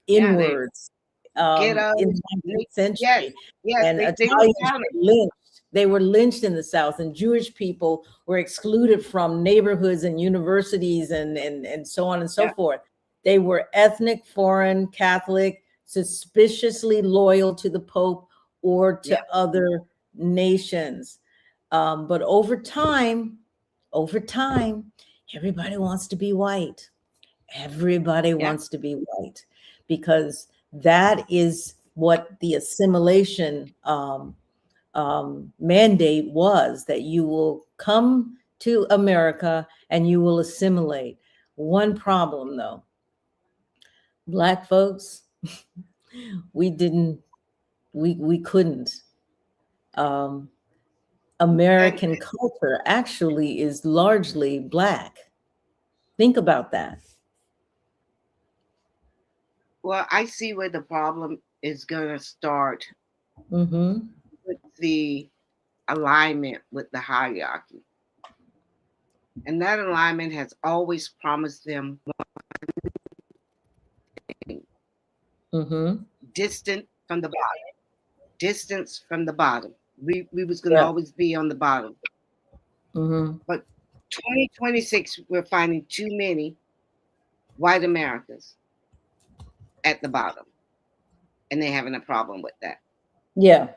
Yeah, they inwards get us. in the 19th Yes, century, yes, and they look Italians down. were lynched. They were lynched in the South, and Jewish people were excluded from neighborhoods and universities and so on and so Yeah, forth. They were ethnic, foreign, Catholic, suspiciously loyal to the Pope or to yeah, other nations. But over time, everybody wants to be white. Everybody yeah. wants to be white, because that is what the assimilation mandate was, that you will come to America and you will assimilate. One problem though, Black folks, we didn't, we couldn't. Um, And American culture actually is largely Black. Think about that. well, I see where the problem is going to start Mm-hmm. with the alignment with the hierarchy. And that alignment has always promised them Mm-hmm. distant from the bottom, distance from the bottom. We was going to Yeah. always be on the bottom. Mm-hmm. But 2026, we're finding too many white Americans at the bottom, and they're having a problem with that. Yeah.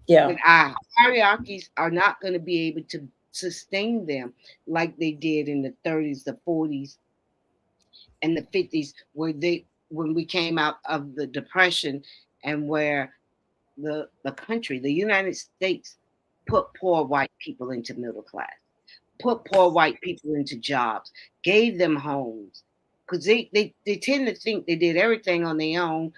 Yeah. But our hierarchies are not going to be able to sustain them like they did in the 30s, the 40s, and the 50s, when we came out of the depression, and where the country, the United States, put poor white people into middle class, put poor white people into jobs, gave them homes, because they tend to think they did everything on their own,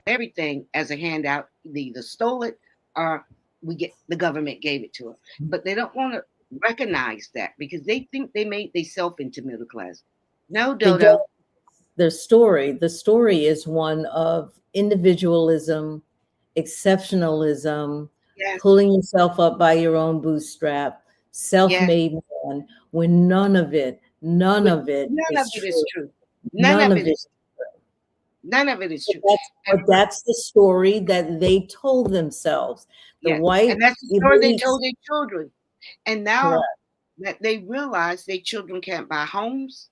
everything as a handout. They either stole it, or the government gave it to them. But they don't want to recognize that, because they think they made themselves into middle class. No, They Dodo. don't. The story is one of individualism, exceptionalism, Yes, pulling yourself up by your own bootstrap, yes. self-made man, when none But of it none of is it is true. true. None None of of it it. is. None of it is true. But that's the story that they told themselves. The Yeah, white and that's the story they elites. told their children. And Correct. now that they realize their children can't buy homes,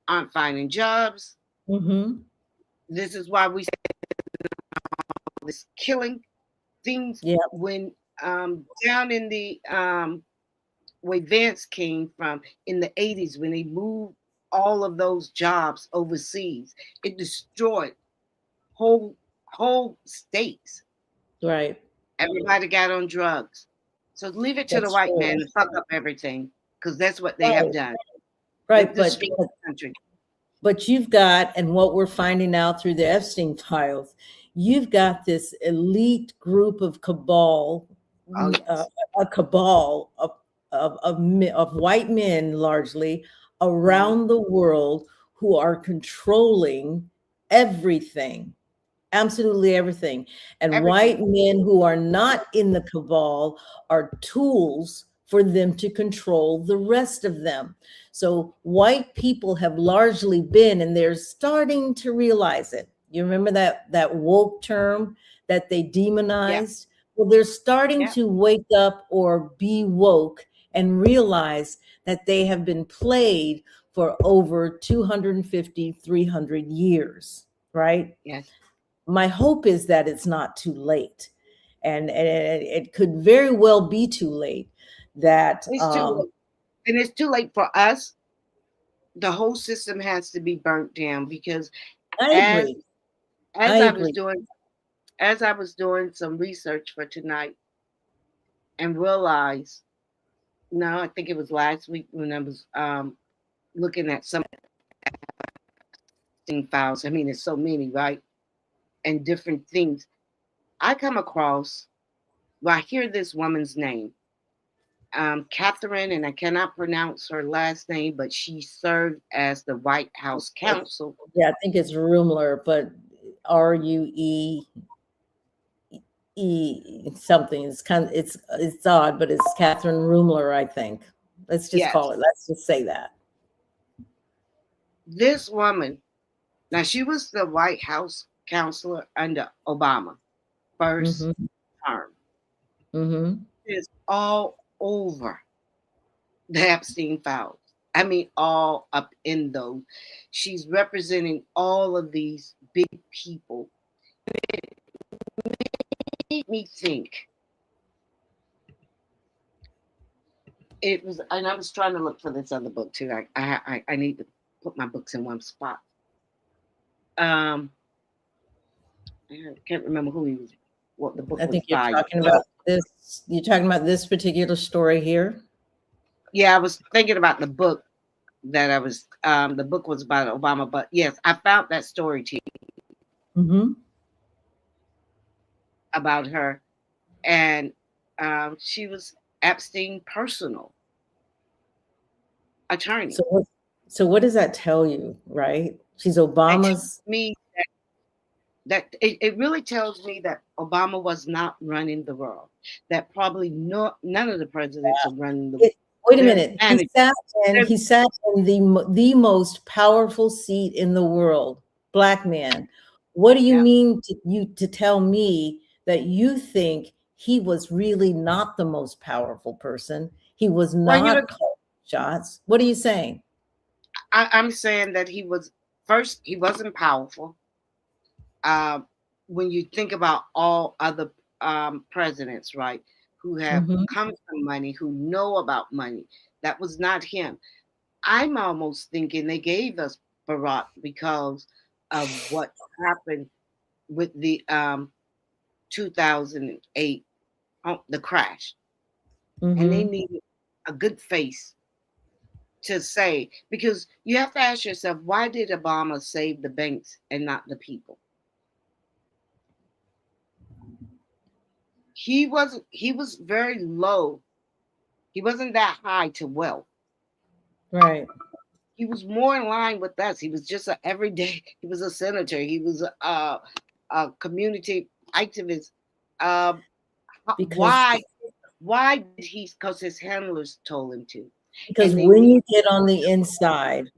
aren't finding jobs, Mm-hmm. this is why we say this killing things. Yeah. When down in the where Vance came from in the 80s, when they moved all of those jobs overseas, it destroyed whole states. Right. Everybody got on drugs. So leave it to the That's white true. man to fuck up everything, because that's what they have Right. done. Right, the state of the country. but you've got, and what we're finding out through the Epstein files, you've got this elite group of cabal, Oh, a cabal of white men largely Mm-hmm. around the world who are controlling everything, absolutely everything. And everything. white men who are not in the cabal are tools for them to control the rest of them. So white people have largely been, and they're starting to realize it. You remember that woke term that they demonized? Well, they're starting Yeah. to wake up or be woke and realize that they have been played for over 250, 300 years, right? Yes. My hope is that it's not too late. And it could very well be too late that It's too late. And it's too late for us. The whole system has to be burnt down because I as agree. as I was doing some research for tonight and realized, no, I think it was last week when I was looking at some files. I mean, there's so many, right? And different things. I come across, well, I hear this woman's name, Catherine, and I cannot pronounce her last name, but she served as the White House counsel. Yeah, I think it's Rumler, but RUE something. It's odd, but it's Catherine Rumler, I think. Let's just Yes. call it. Let's just say that. This woman, now she was the White House counselor under Obama, first term. Mm-hmm. Is all over the Epstein files. I mean, all up in those. She's representing all of these big people. It made me think. It was, and I was trying to look for this other book too. I need to put my books in one spot. I can't remember who he was. What the book I think was you're by. talking about this. You're talking about this particular story here. Yeah, I was thinking about the book that I was. The book was about Obama, but yes, I found that story too about her, and she was Epstein personal attorney. So what does that tell you, right? She's Obama's. Me that it really tells me that Obama was not running the world. That probably none of the presidents are running the world. Wait a minute. He sat in the most powerful seat in the world, black man. What do you mean to tell me that you think he was really not the most powerful person? He was not calling shots. What are you saying? I'm saying that he wasn't powerful. When you think about all other presidents, right, who have come from money, who know about money, that was not him. I'm almost thinking they gave us Barack because of what happened with the 2008, the crash. And they needed a good face to say, because you have to ask yourself, why did Obama save the banks and not the people? He was very low. He wasn't that high to wealth. Right. He was more in line with us. He was just an everyday, he was a senator. He was a community activist. Why did he? Because his handlers told him to. Because when you get on the inside,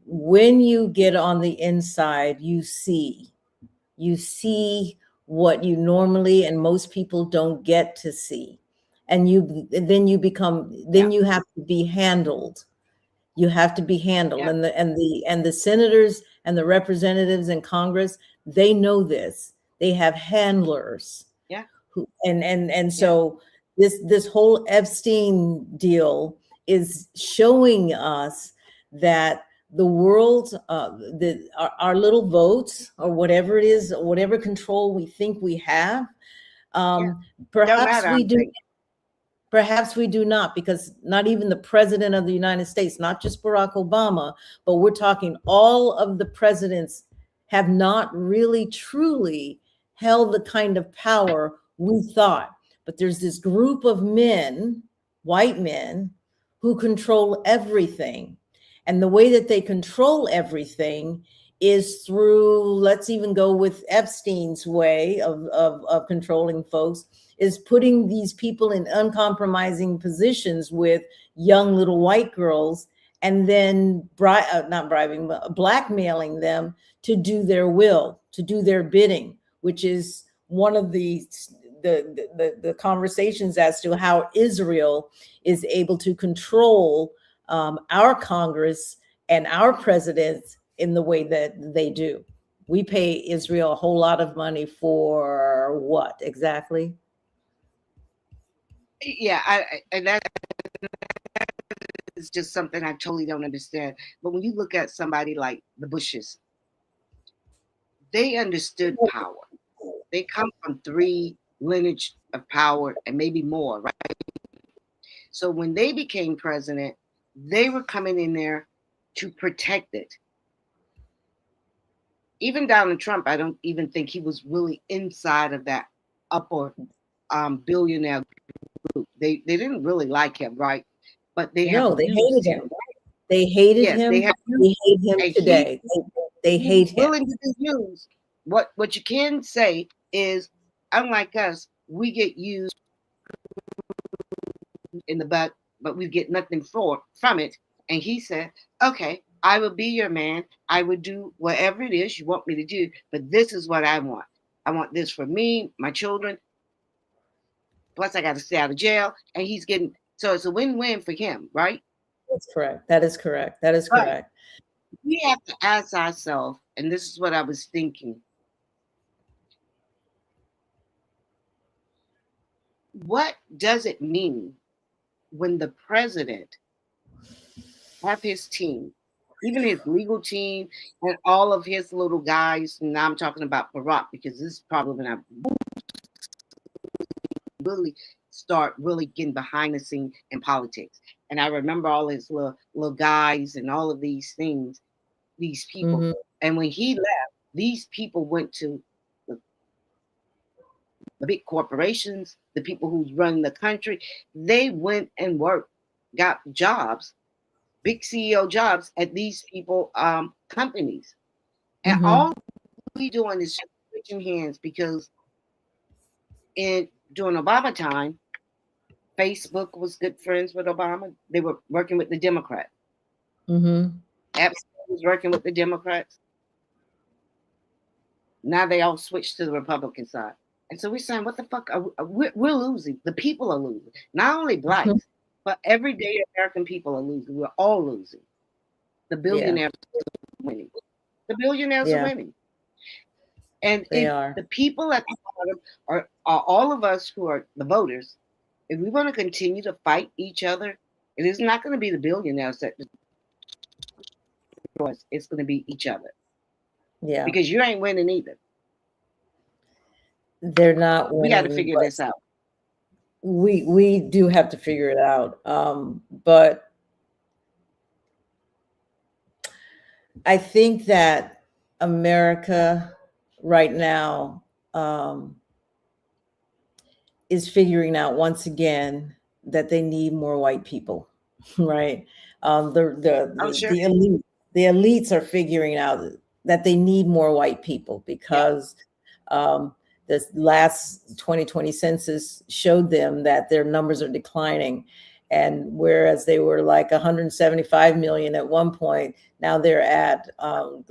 you see what you normally and most people don't get to see. And then you have to be handled. You have to be handled. And the senators and the representatives in Congress, they know this. They have handlers. Yeah. So this whole Epstein deal is showing us that the world, our little votes or whatever it is, whatever control we think we have, perhaps we do. Perhaps we do not, because not even the president of the United States, not just Barack Obama, but we're talking all of the presidents have not really truly held the kind of power we thought. But there's this group of men, white men, who control everything. And the way that they control everything is through, let's even go with Epstein's way of controlling folks, is putting these people in uncompromising positions with young little white girls, and then not bribing, but blackmailing them to do their will, to do their bidding, which is one of the conversations as to how Israel is able to control our Congress and our presidents in the way that they do. We pay Israel a whole lot of money for what exactly? Yeah, and that is just something I totally don't understand. But when you look at somebody like the Bushes, they understood power. They come from 3 lineage of power and maybe more, right? So when they became president, they were coming in there to protect it. Even Donald Trump, I don't even think he was really inside of that upper billionaire group. They didn't really like him, right? But they have They hated him. They hated him. They hate him today. They hate him. Willing to be used. What you can say is, unlike us, we get used in the butt, but we get nothing from it. And he said, okay, I will be your man. I would do whatever it is you want me to do, but this is what I want. I want this for me, my children. Plus, I got to stay out of jail. And he's getting, so it's a win-win for him, right? That's correct. That is correct. That is correct. We have to ask ourselves, and this is what I was thinking. What does it mean when the president have his team, even his legal team and all of his little guys? And now I'm talking about Barack, because this is probably when I really start really getting behind the scene in politics. And I remember all his little guys and all of these things, these people. Mm-hmm. And when he left, these people went to the big corporations, the people who's running the country. They went and worked, got jobs, big CEO jobs at these people companies. And mm-hmm. all we doing is just switching hands, because during Obama time, Facebook was good friends with Obama. They were working with the Democrats. Mm-hmm. Epstein was working with the Democrats. Now they all switched to the Republican side. And so we're saying, what the fuck? We're losing. The people are losing. Not only blacks, mm-hmm. but everyday American people are losing. We're all losing. The billionaires are winning. The billionaires are winning. And the people at the bottom are all of us who are the voters. If we want to continue to fight each other, it is not going to be the billionaires that destroy us. It's going to be each other. Yeah. Because you ain't winning either. They're not winning. We got to figure this out. We do have to figure it out. But I think that America right now is figuring out once again that they need more white people, right? The elites are figuring out that they need more white people, because the last 2020 census showed them that their numbers are declining. And whereas they were like 175 million at one point, now they're at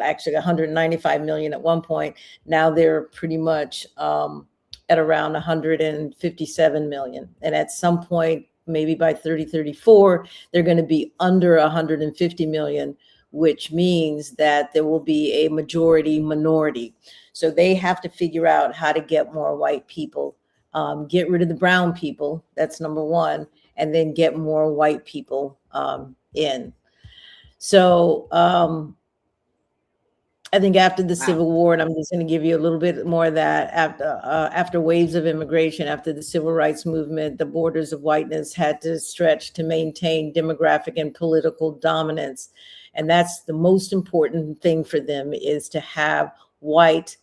actually 195 million at one point. Now they're pretty much at around 157 million. And at some point, maybe by 2034, they're going to be under 150 million, which means that there will be a majority minority. So they have to figure out how to get more white people, get rid of the brown people. That's number one. And then get more white people in. So I think after the Wow. Civil War, and I'm just going to give you a little bit more of that, after waves of immigration, after the Civil Rights Movement, the borders of whiteness had to stretch to maintain demographic and political dominance. And that's the most important thing for them, is to have white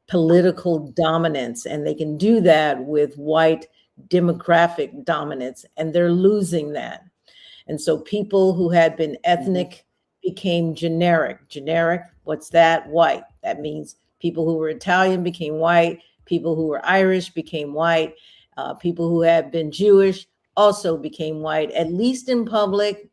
political dominance. And they can do that with white demographic dominance, and they're losing that. And so people who had been ethnic became generic. Generic, what's that? White. That means people who were Italian became white. People who were Irish became white. People who had been Jewish also became white, at least in public,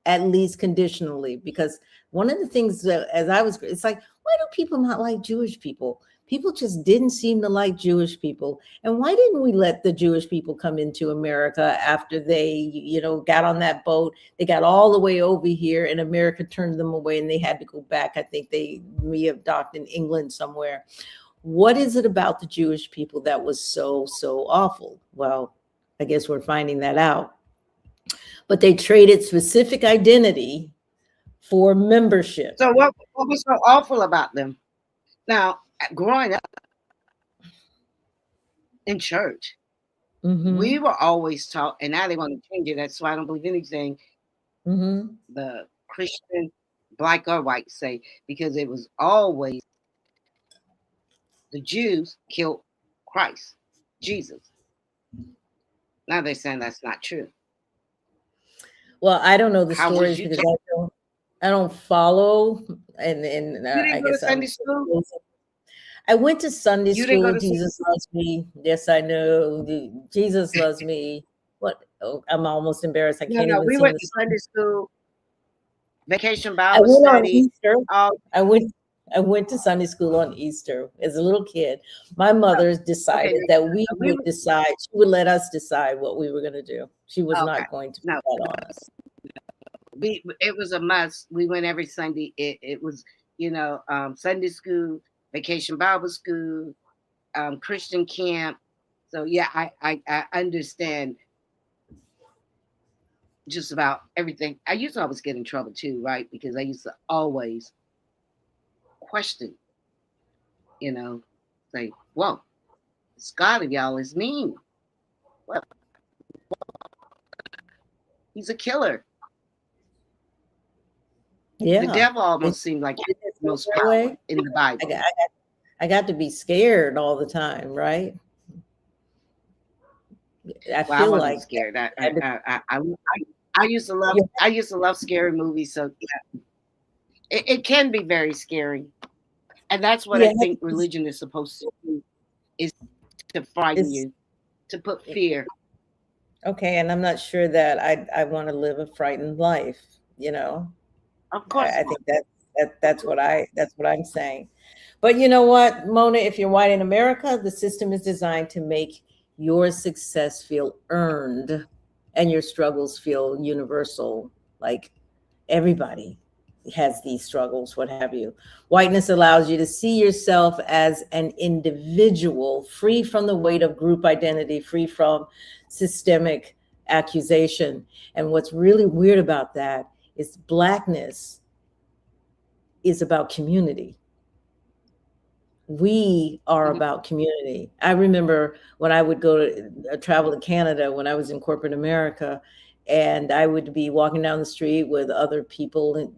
at least conditionally. Because one of the things that, it's like, why do people not like Jewish people? People just didn't seem to like Jewish people. And why didn't we let the Jewish people come into America after they, got on that boat? They got all the way over here and America turned them away and they had to go back. I think they may have docked in England somewhere. What is it about the Jewish people that was so, so awful? Well, I guess we're finding that out. But they traded specific identity for membership. So what was so awful about them? Now, growing up in church, we were always taught, and now they want to change it. That's why I don't believe anything the Christian, black or white, say, because it was always the Jews killed Christ, Jesus. Now they're saying that's not true. Well, I don't know the How stories would you because I don't follow. And I guess Sunday school? I went to Sunday You didn't go school. to Jesus loves me. Yes, I know. Jesus loves me. What? Oh, I'm almost embarrassed. I can't even we sing went the to song. Sunday school, vacation I Bible went on study. Easter. I went to Sunday school on Easter as a little kid. My mother decided that we would decide. She would let us decide what we were going to do. She was not going to put that on us. It was a must. We went every Sunday. It was, Sunday school, vacation Bible school, Christian camp. So yeah, I understand just about everything. I used to always get in trouble too, right? Because I used to always question, say, whoa, this God of y'all is mean. Well, he's a killer. Yeah, the devil almost seemed like the most power in the Bible. I got to be scared all the time, right? I feel like scared. I used to love. I used to love scary movies. So yeah, it can be very scary, and that's what I think religion is supposed to do: is to frighten you, to put fear. Okay, and I'm not sure that I want to live a frightened life. Of course, I think that's what I'm saying. But you know what, Mona, if you're white in America, the system is designed to make your success feel earned and your struggles feel universal. Like everybody has these struggles, what have you. Whiteness allows you to see yourself as an individual, free from the weight of group identity, free from systemic accusation. And what's really weird about that is Blackness is about community. We are about community. I remember when I would go to travel to Canada when I was in corporate America, and I would be walking down the street with other people,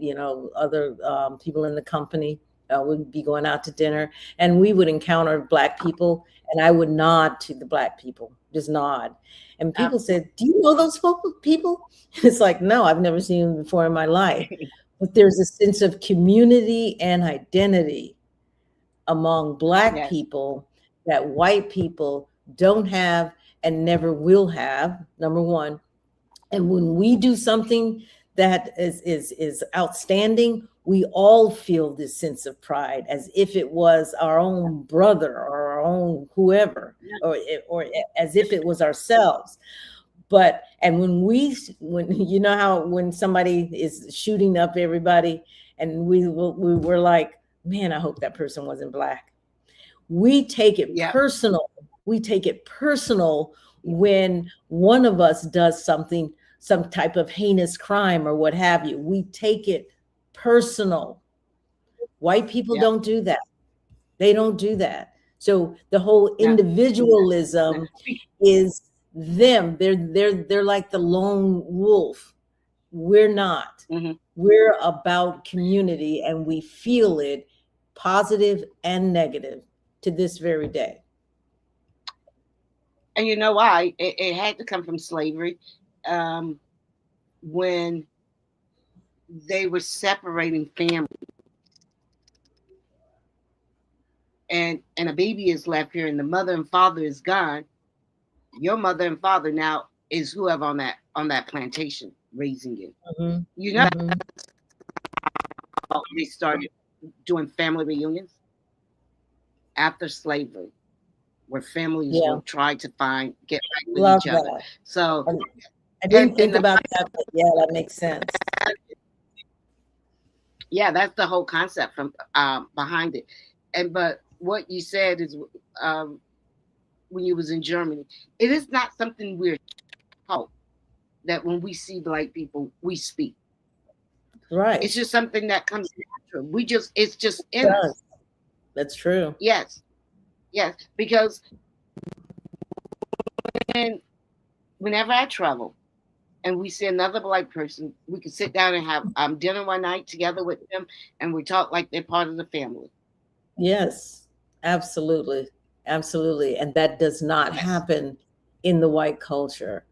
other people in the company. We'd be going out to dinner, and we would encounter Black people, and I would nod to the Black people, just nod. And people said, "Do you know those people?" It's like, no, I've never seen them before in my life. But there's a sense of community and identity among Black people that white people don't have and never will have, number one. And when we do something that is outstanding, we all feel this sense of pride as if it was our own brother or our own whoever, or as if it was ourselves. And when somebody is shooting up everybody, and we were like, man, I hope that person wasn't Black. We take it personal. We take it personal when one of us does something, some type of heinous crime or what have you. We take it personal. White people Yep. don't do that. They don't do that. So the whole individualism is them. They're like the lone wolf. We're not. Mhm. We're about community, and we feel it, positive and negative, to this very day. And you know why? It had to come from slavery, when they were separating families, and a baby is left here, and the mother and father is gone. Your mother and father now is whoever on that plantation raising you. Mhm. You know, Mhm. they started doing family reunions after slavery, where families Yeah. will try to get back with Love each other. that. So I didn't and think the- about that, but yeah, that makes sense. yeah, that's the whole concept from behind it. But what you said is, when you was in Germany, it is not something we're taught, that when we see Black people, we speak. Right. It's just something that comes natural. It's just It in us. does. That's true. Yes, because whenever I travel and we see another Black person, we can sit down and have dinner one night together with them, and we talk like they're part of the family. Yes, absolutely. Absolutely. And that does not Yes. happen in the white culture.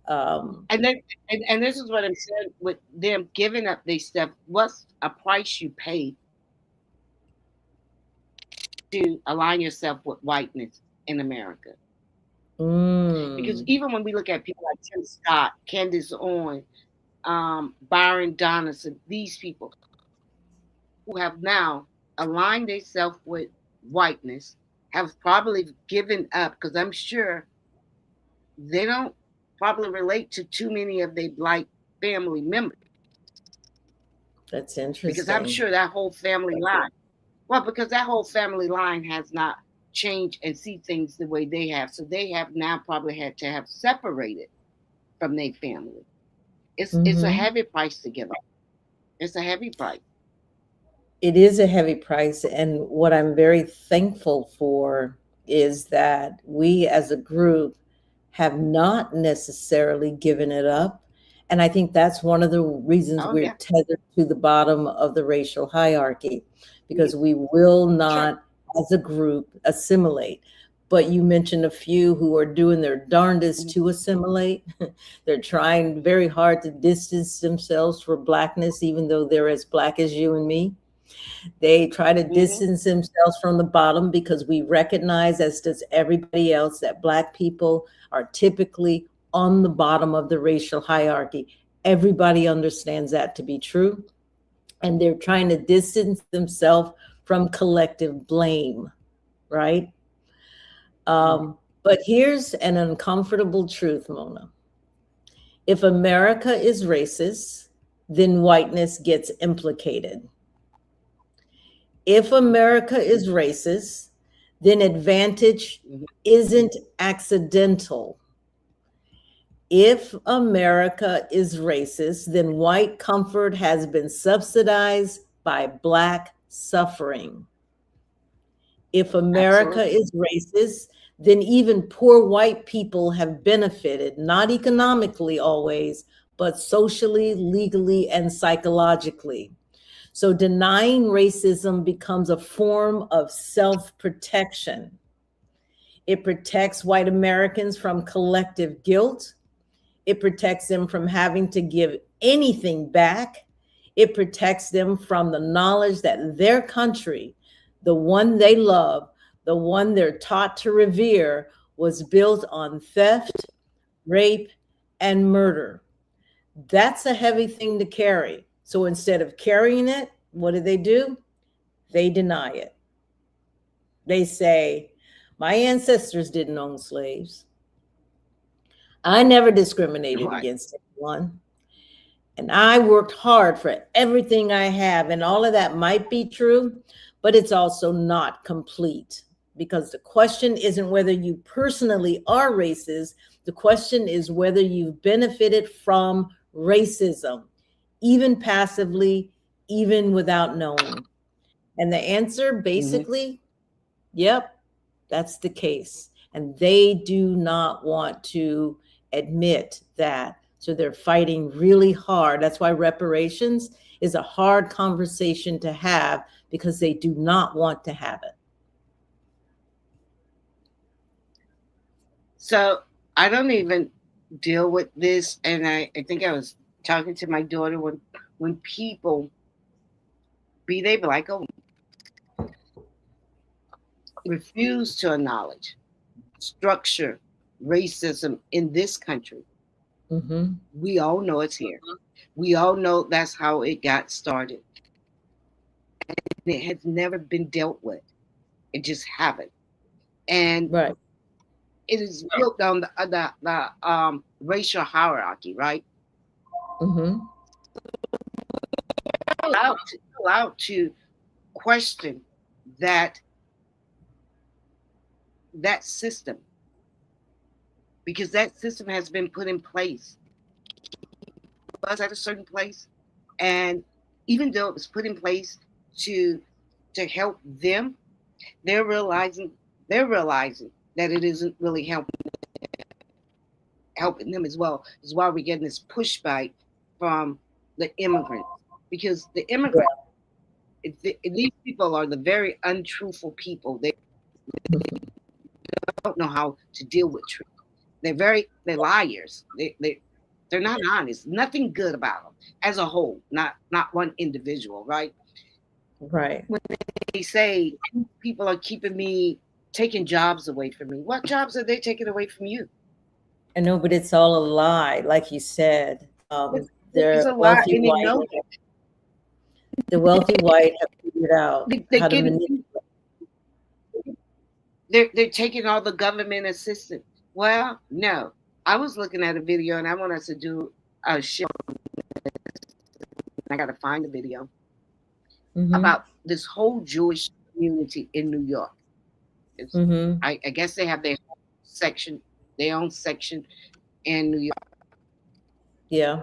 And then, and this is what I'm saying with them giving up their stuff. What's a price you pay to align yourself with whiteness in America? Because even when we look at people like Tim Scott, Candace Owens, Byron Donaldson, these people who have now aligned themselves with whiteness have probably given up, because I'm sure they don't probably relate to too many of their Black family members. That's interesting. Because I'm sure that whole family line, because that whole family line has not changed and see things the way they have. So they have now probably had to have separated from their family. It's a heavy price to give up. It's a heavy price. It is a heavy price. And what I'm very thankful for is that we as a group have not necessarily given it up. And I think that's one of the reasons we're tethered to the bottom of the racial hierarchy, because we will not, as a group, assimilate. But you mentioned a few who are doing their darndest to assimilate. They're trying very hard to distance themselves from Blackness, even though they're as Black as you and me. They try to distance themselves from the bottom, because we recognize, as does everybody else, that Black people are typically on the bottom of the racial hierarchy. Everybody understands that to be true. And they're trying to distance themselves from collective blame, right? But here's an uncomfortable truth, Mona. If America is racist, then whiteness gets implicated. If America is racist, then advantage isn't accidental. If America is racist, then white comfort has been subsidized by Black suffering. If America is racist, then even poor white people have benefited, not economically always, but socially, legally, and psychologically. So denying racism becomes a form of self-protection. It protects white Americans from collective guilt. It protects them from having to give anything back. It protects them from the knowledge that their country, the one they love, the one they're taught to revere, was built on theft, rape, and murder. That's a heavy thing to carry. So instead of carrying it, what do? They deny it. They say, my ancestors didn't own slaves. I never discriminated against anyone. And I worked hard for everything I have. And all of that might be true, but it's also not complete. Because the question isn't whether you personally are racist. The question is whether you've benefited from racism, even passively, even without knowing. And the answer basically, yep, that's the case. And they do not want to admit that. So they're fighting really hard. That's why reparations is a hard conversation to have, because they do not want to have it. So I don't even deal with this. And I think I was talking to my daughter when people, be they black or refuse to acknowledge structure, racism in this country. We all know it's here. We all know that's how it got started. And it has never been dealt with. It just happened. And Right. it is built on the racial hierarchy, right? Allowed to question that system, because that system has been put in place. It was at a certain place, and even though it was put in place to help them, they're realizing that it isn't really helping them as well. Is why we're getting this pushback from the immigrants, because the immigrants, these people are the very untruthful people. They don't know how to deal with truth. They're liars. They're not honest. Nothing good about them as a whole, not one individual, right? Right. When they say people are taking jobs away from me, what jobs are they taking away from you? I know, but it's all a lie, like you said. It's a lie, and they know it. The wealthy white have figured out how to manipulate. They're taking all the government assistance. Well, no. I was looking at a video, and I want us to do a show. I got to find the video about this whole Jewish community in New York. I guess they have their own section in New York. Yeah.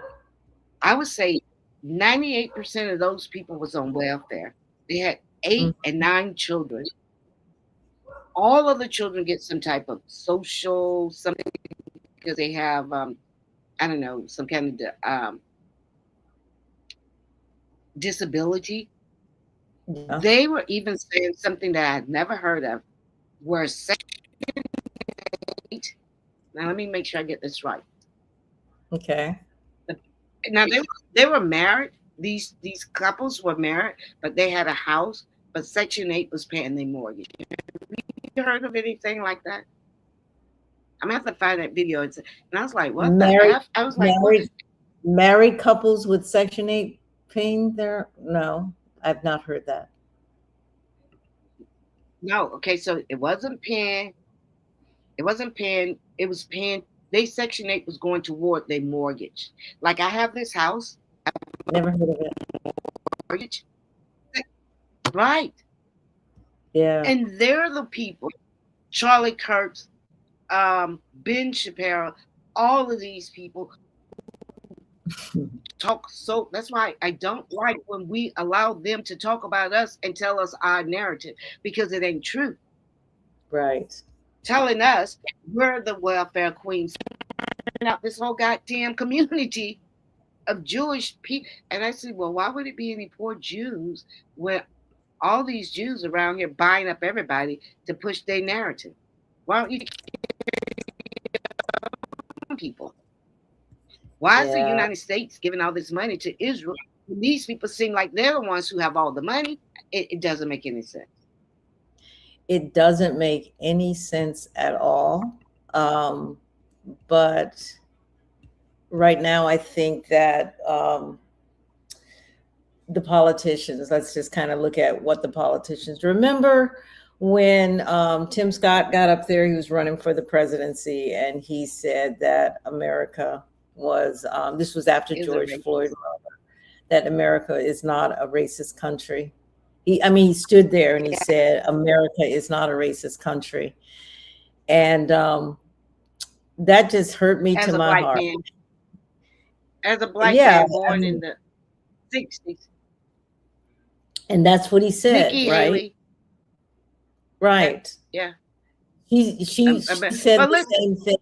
I would say 98% of those people was on welfare. They had 8 and 9 children. All of the children get some type of social something, because they have I don't know, some kind of disability. Yeah. They were even saying something that I had never heard of, where Section 8. Now let me make sure I get this right. Okay. Now they were married. These couples were married, but they had a house. But Section 8 was paying their mortgage. Have you heard of anything like that? I'm gonna have to find that video. And I was like, "What the F?" I was like, married couples with Section 8 paying their? No, I've not heard that. No. Okay, so it wasn't paying. It wasn't paying. It was paying. They Section 8 was going toward their mortgage. Like, I have this house. Never heard of it. Mortgage. Right. Yeah. And they're the people, Charlie Kirk, Ben Shapiro, all of these people talk. So that's why I don't like when we allow them to talk about us and tell us our narrative, because it ain't true. Right. Telling us we're the welfare queens, out this whole goddamn community of Jewish people. And I said, well, why would it be any poor Jews when all these Jews around here buying up everybody to push their narrative? Why don't you people? Why is the United States giving all this money to Israel? These people seem like they're the ones who have all the money. It doesn't make any sense. It doesn't make any sense at all. But right now, I think that the politicians, let's just kind of look at what the politicians remember when Tim Scott got up there. He was running for the presidency, and he said that America was, this was after George Floyd, that America is not a racist country. He stood there and he said, America is not a racist country. And that just hurt me to my heart. As a black man born in the 60s. And that's what he said, Nikki right? Haley. Right. Yeah. She said but the listen, same thing.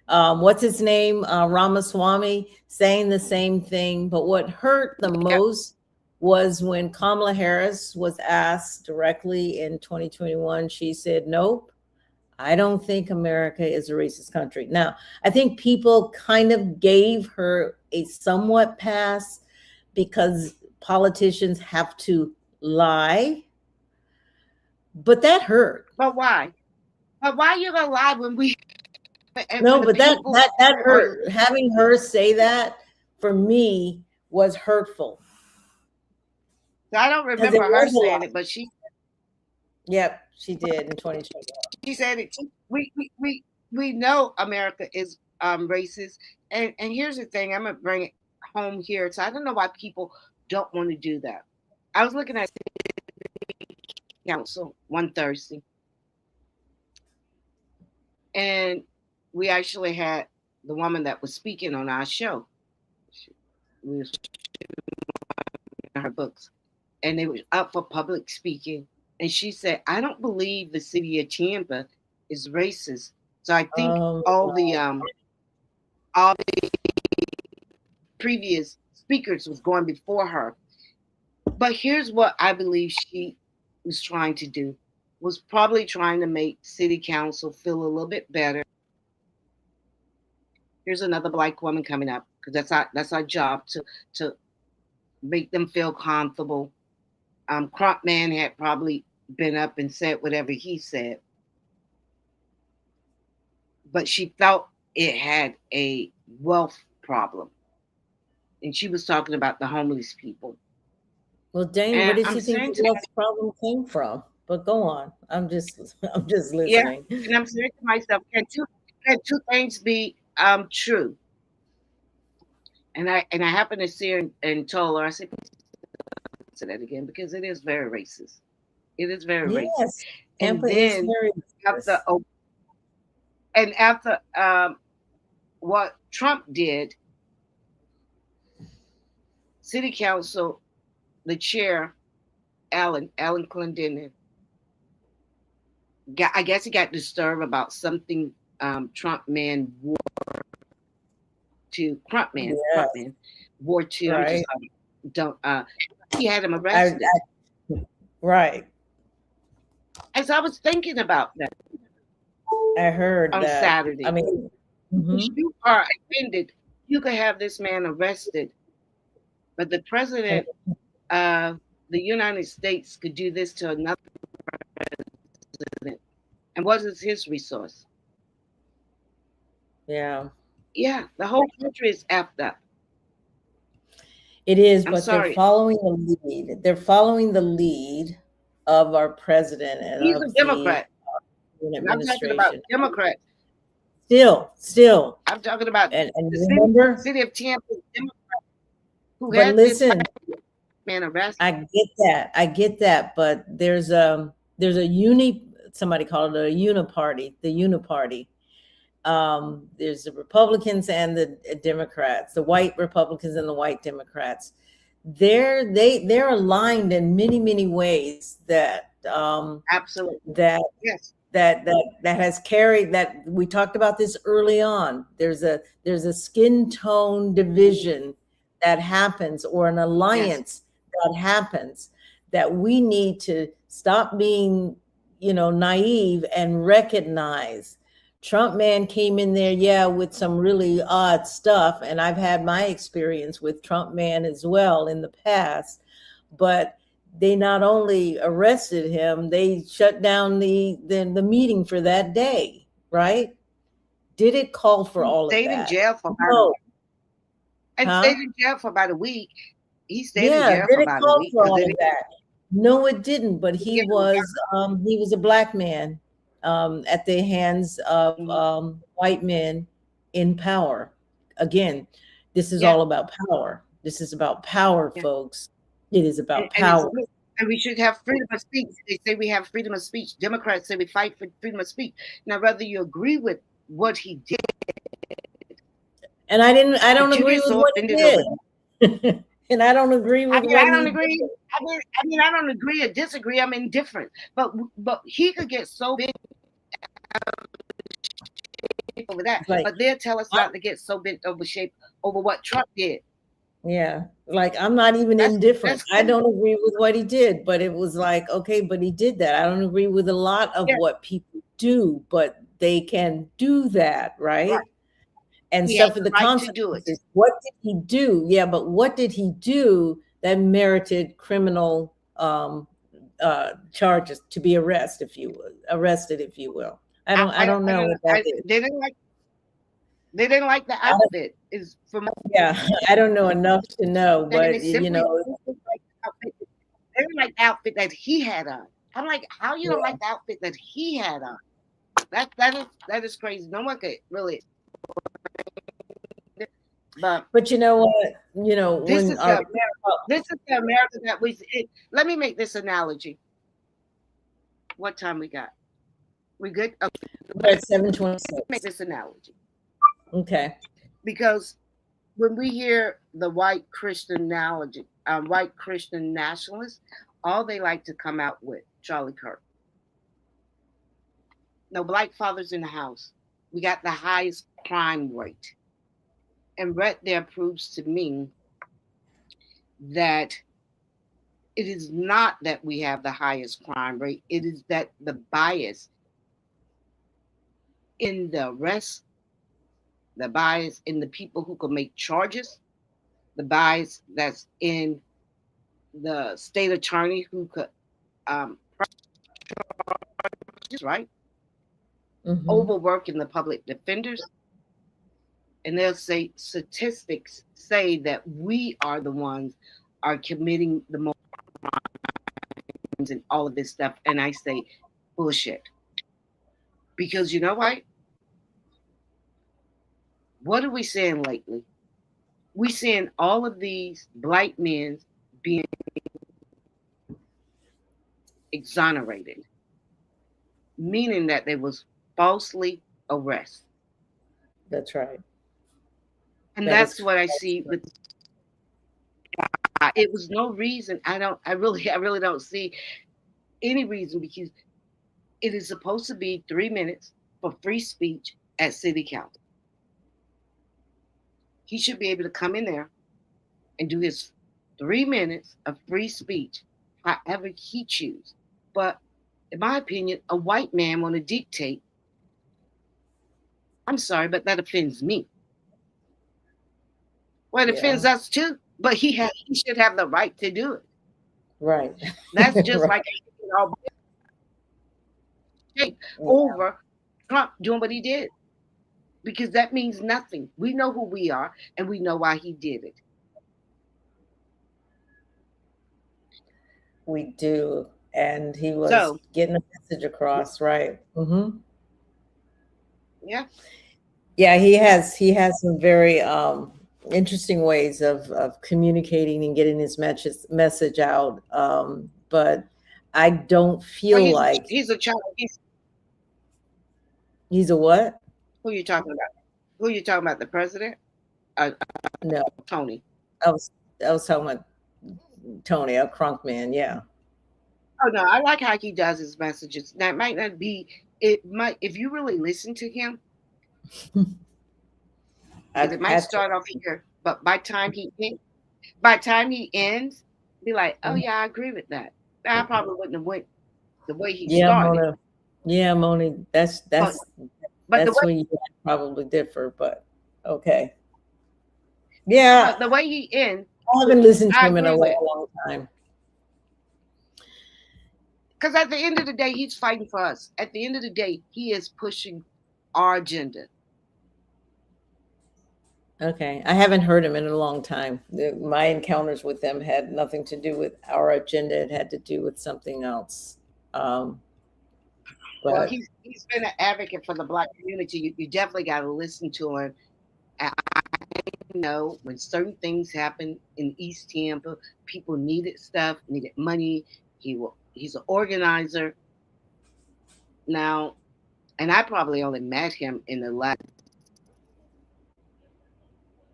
What's his name? Ramaswamy saying the same thing. But what hurt the most was when Kamala Harris was asked directly in 2021. She said, nope, I don't think America is a racist country. Now, I think people kind of gave her a somewhat pass because politicians have to lie, but that hurt. but why? But why you gonna lie when we? No, When the but that people that that are, hurt. Having her say that for me was hurtful. I don't 'Cause remember it her was a saying lie. it, but she Yep, she did in 2021. said it. We know America is racist, and here's the thing. I'm gonna bring it home here. So I don't know why people don't want to do that. I was looking at council one Thursday, and we actually had the woman that was speaking on our show. We was in her books, and they were up for public speaking. And she said, "I don't believe the city of Tampa is racist." So I think all the previous speakers was going before her. But here's what I believe she was trying to do, was probably trying to make city council feel a little bit better. Here's another Black woman coming up, because that's our job to make them feel comfortable. Crop Man had probably been up and said whatever he said, but she felt it had a wealth problem, and she was talking about the homeless people. Well, Dane, And where did I'm you think saying the to wealth problem came from? But go on. I'm just listening. yeah, and I'm saying to myself, can two things be true? And I happened to see her and told her, I said, say that again, because it is very racist. It is very racist. Yes, And Tampa is then very after racist. after what Trump did, City Council, the chair, Alan Clendenin, I guess he got disturbed about something Trump man wore to Crump man wore to. Right. He had him arrested. Right. As I was thinking about that, I heard on that. Saturday. I mean, if you are offended, you could have this man arrested, but the president of the United States could do this to another president. And what is his resource? Yeah. Yeah, the whole country is effed up. It is, I'm but sorry. they're following the lead. They're following the lead of our president and He's of a Democrat. the I'm talking about Democrats. Still. I'm talking about and the remember, city of Tampa Democrat who but had listen, this man arrested. I get that, but there's a somebody called it a uniparty, the uniparty. There's the Republicans and the Democrats, the white Republicans and the white Democrats. They're aligned in many ways that Absolutely that yes that has carried that. We talked about this early on. There's a skin tone division that happens, or an alliance that happens, that we need to stop being naive and recognize. Trump man came in there, with some really odd stuff. And I've had my experience with Trump man as well in the past. But they not only arrested him, they shut down the meeting for that day, right? Did it call for all of that? Stayed in jail for stayed in jail for about a week. He stayed in jail for about a week. For all of that? No, it didn't. But he was a black man at the hands of white men in power. Again, this is all about power. This is about power, folks. It is about power. And we should have freedom of speech. They say we have freedom of speech. Democrats say we fight for freedom of speech. Now, whether you agree with what he did, and I don't agree with what he did. And I don't agree with I what don't he agree. did. I don't agree or disagree. I'm indifferent. But he could get so big over that. It's like, But they'll tell us not to get so bent over shape over what Trump did. yeah, like I'm not even indifferent. That's I don't agree with what he did, but it was like, okay, but he did that. I don't agree with a lot of what people do, but they can do that, right? And he has suffer the the right to do it. consequences. What did he do? Yeah, but what did he do that merited criminal charges to be arrested, if you will? I don't know what that is. They didn't like the outfit. Is from Yeah, I don't know enough to know, but they didn't like the outfit that he had on. I'm like, how you don't like the outfit that he had on? That is crazy. No one could really. But you know what? You know, this is the America that let me make this analogy. What time we got? We good? Okay. We're at 7:26. Make this analogy. Okay. Because when we hear the white Christian nationalists, all they like to come out with Charlie Kirk. No black fathers in the house. We got the highest crime rate. And right there proves to me that it is not that we have the highest crime rate. It is that the bias in the arrest, the bias in the people who can make charges, the bias that's in the state attorney who could right? Mm-hmm. Overworking the public defenders. And they'll say statistics say that we are the ones are committing the most crimes and all of this stuff. And I say bullshit. Because you know what? What are we seeing lately? We seeing all of these black men being exonerated, meaning that they was falsely arrested. That's right. And that's what I see with it was no reason. I really don't see any reason, because it is supposed to be 3 minutes for free speech at city council. He should be able to come in there and do his 3 minutes of free speech however he chooses. But in my opinion, a white man want to dictate. I'm sorry, but that offends me. Well, it offends us too, but he should have the right to do it. Right. That's just right. Like over Trump doing what he did, because that means nothing. We know who we are, and we know why he did it. We do, and he was getting a message across, right? Mm-hmm. Yeah. Yeah, he has some very interesting ways of communicating and getting his message out. But I don't feel like he's a child. He's a what? Who are you talking about? Who are you talking about? The president? No, Tony. I was talking about Tony, a crunk man. Yeah. Oh no, I like how he does his messages. Now it might not be. It might, if you really listen to him. It might start off here, but by time he ends, be like, oh yeah, I agree with that. I probably wouldn't have went the way he started. Moni, that's where you probably differ, but okay. Yeah, but the way he ends, I haven't listened to him in a long time. Because at the end of the day, he's fighting for us. At the end of the day, he is pushing our agenda. Okay, I haven't heard him in a long time. My encounters with him had nothing to do with our agenda. It had to do with something else. Well, he's been an advocate for the Black community. You definitely got to listen to him. I know when certain things happen in East Tampa, people needed stuff, needed money. He's an organizer now, and I probably only met him in the last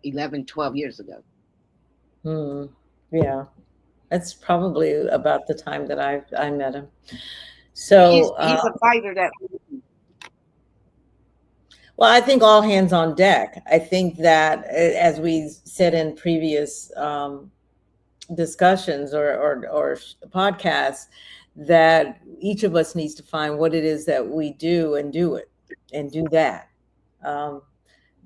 11, 12 years ago. Yeah, that's probably about the time that I met him. So, He's a fighter that. well, I think all hands on deck. I think that, as we said in previous discussions or podcasts, that each of us needs to find what it is that we do and do it and do that. Um,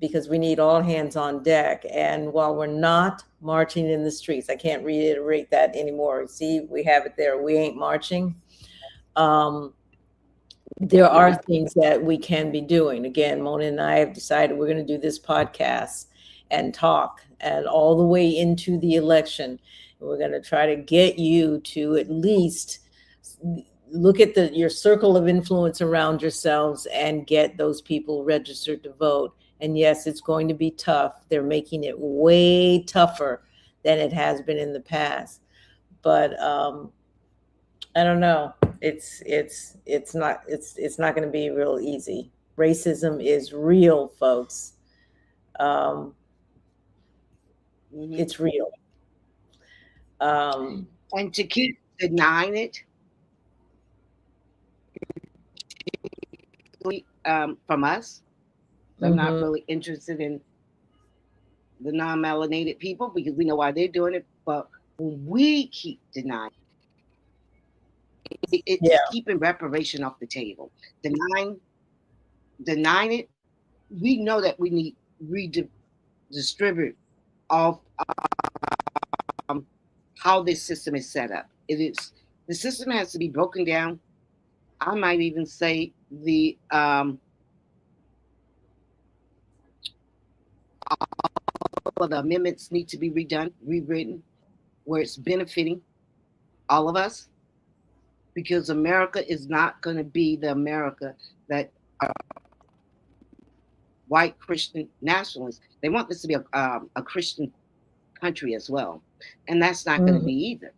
because we need all hands on deck. And while we're not marching in the streets, I can't reiterate that anymore. See, we have it there. We ain't marching. There are things that we can be doing. Again, Mona and I have decided we're going to do this podcast and talk, and all the way into the election. We're going to try to get you to at least look at your circle of influence around yourselves and get those people registered to vote. And yes, it's going to be tough. They're making it way tougher than it has been in the past. But I don't know. It's not going to be real easy. Racism is real, folks. It's real. And to keep denying it from us, I'm not really interested in the non-melanated people because we know why they're doing it. But when we keep denying it's keeping reparation off the table. Denying it, we know that we need redistribute of how this system is set up. The system has to be broken down. I might even say the amendments need to be rewritten, where it's benefiting all of us. Because America is not going to be the America that white Christian nationalists. They want this to be a Christian country as well, and that's not going to be either.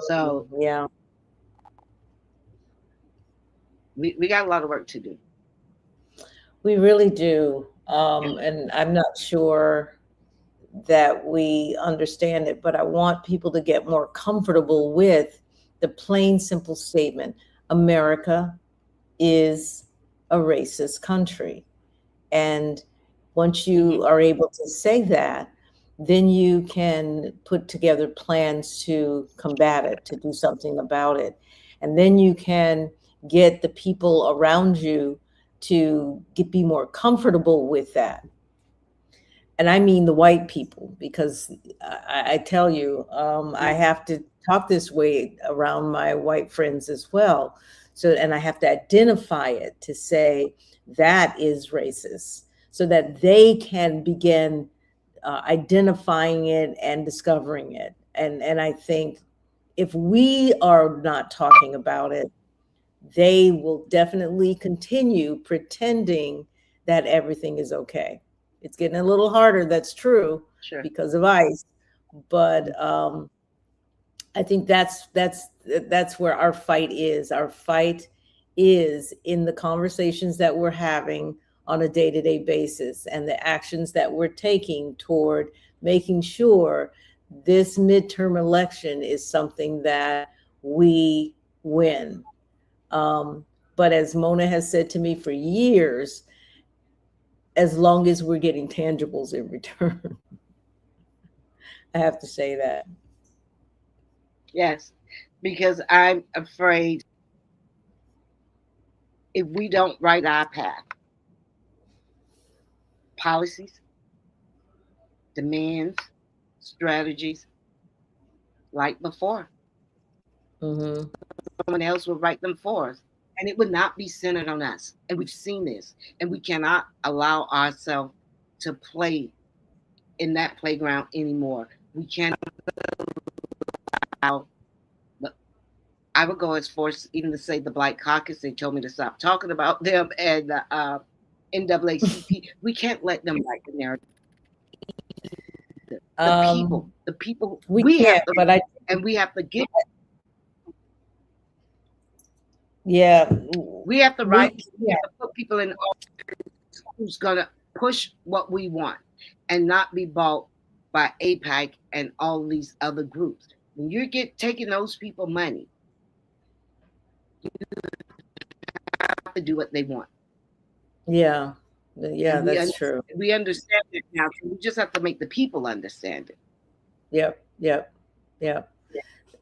So yeah, we got a lot of work to do. We really do, and I'm not sure that we understand it, but I want people to get more comfortable with the plain, simple statement: America is a racist country. And once you are able to say that, then you can put together plans to combat it, to do something about it. And then you can get the people around you to be more comfortable with that. And I mean the white people, because I tell you, I have to talk this way around my white friends as well. So, and I have to identify it to say that is racist, so that they can begin identifying it and discovering it. And I think if we are not talking about it, they will definitely continue pretending that everything is okay. It's getting a little harder, that's true, because of ICE. But I think that's where our fight is. Our fight is in the conversations that we're having on a day-to-day basis and the actions that we're taking toward making sure this midterm election is something that we win. But as Mona has said to me for years, as long as we're getting tangibles in return. I have to say that. Yes, because I'm afraid if we don't write our path, policies, demands, strategies, like before, someone else will write them for us. And it would not be centered on us. And we've seen this. And we cannot allow ourselves to play in that playground anymore. We cannot allow. I would go as far as even to say the Black Caucus. They told me to stop talking about them, and the NAACP. We can't let them write the narrative. The people. We have to, and we have to get. Yeah, we have to write. We have to put people in office who's gonna push what we want and not be bought by APAC and all these other groups. When you get taking those people money, you have to do what they want. Yeah, And that's true. we understand it now. So we just have to make the people understand it. Yep.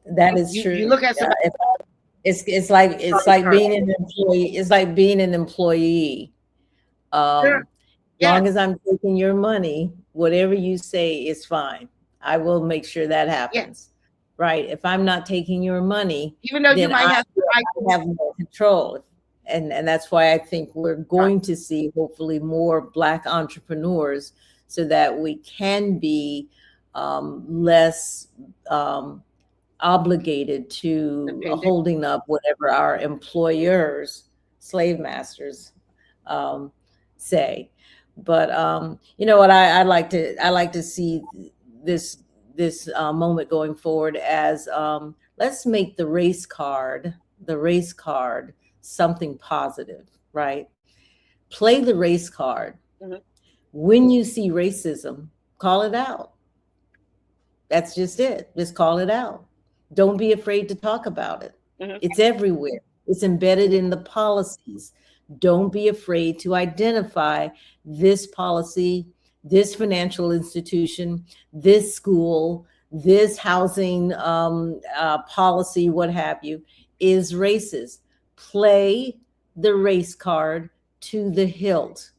That is You true. look at some. It's like being an employee. It's like being an employee. Sure. Long as I'm taking your money, whatever you say is fine. I will make sure that happens. Right. If I'm not taking your money, even though you might I have more control. And that's why I think we're going to see hopefully more Black entrepreneurs so that we can be less obligated to holding up whatever our employers, slave masters, say. But you know what, I like to see this moment going forward as let's make the race card something positive, right? Play the race card. Mm-hmm. When you see racism, call it out. That's just it. Just call it out. Don't be afraid to talk about it. Mm-hmm. It's everywhere. It's embedded in the policies. Don't be afraid to identify this policy, this financial institution, this school, this housing policy, what have you, is racist. Play the race card to the hilt.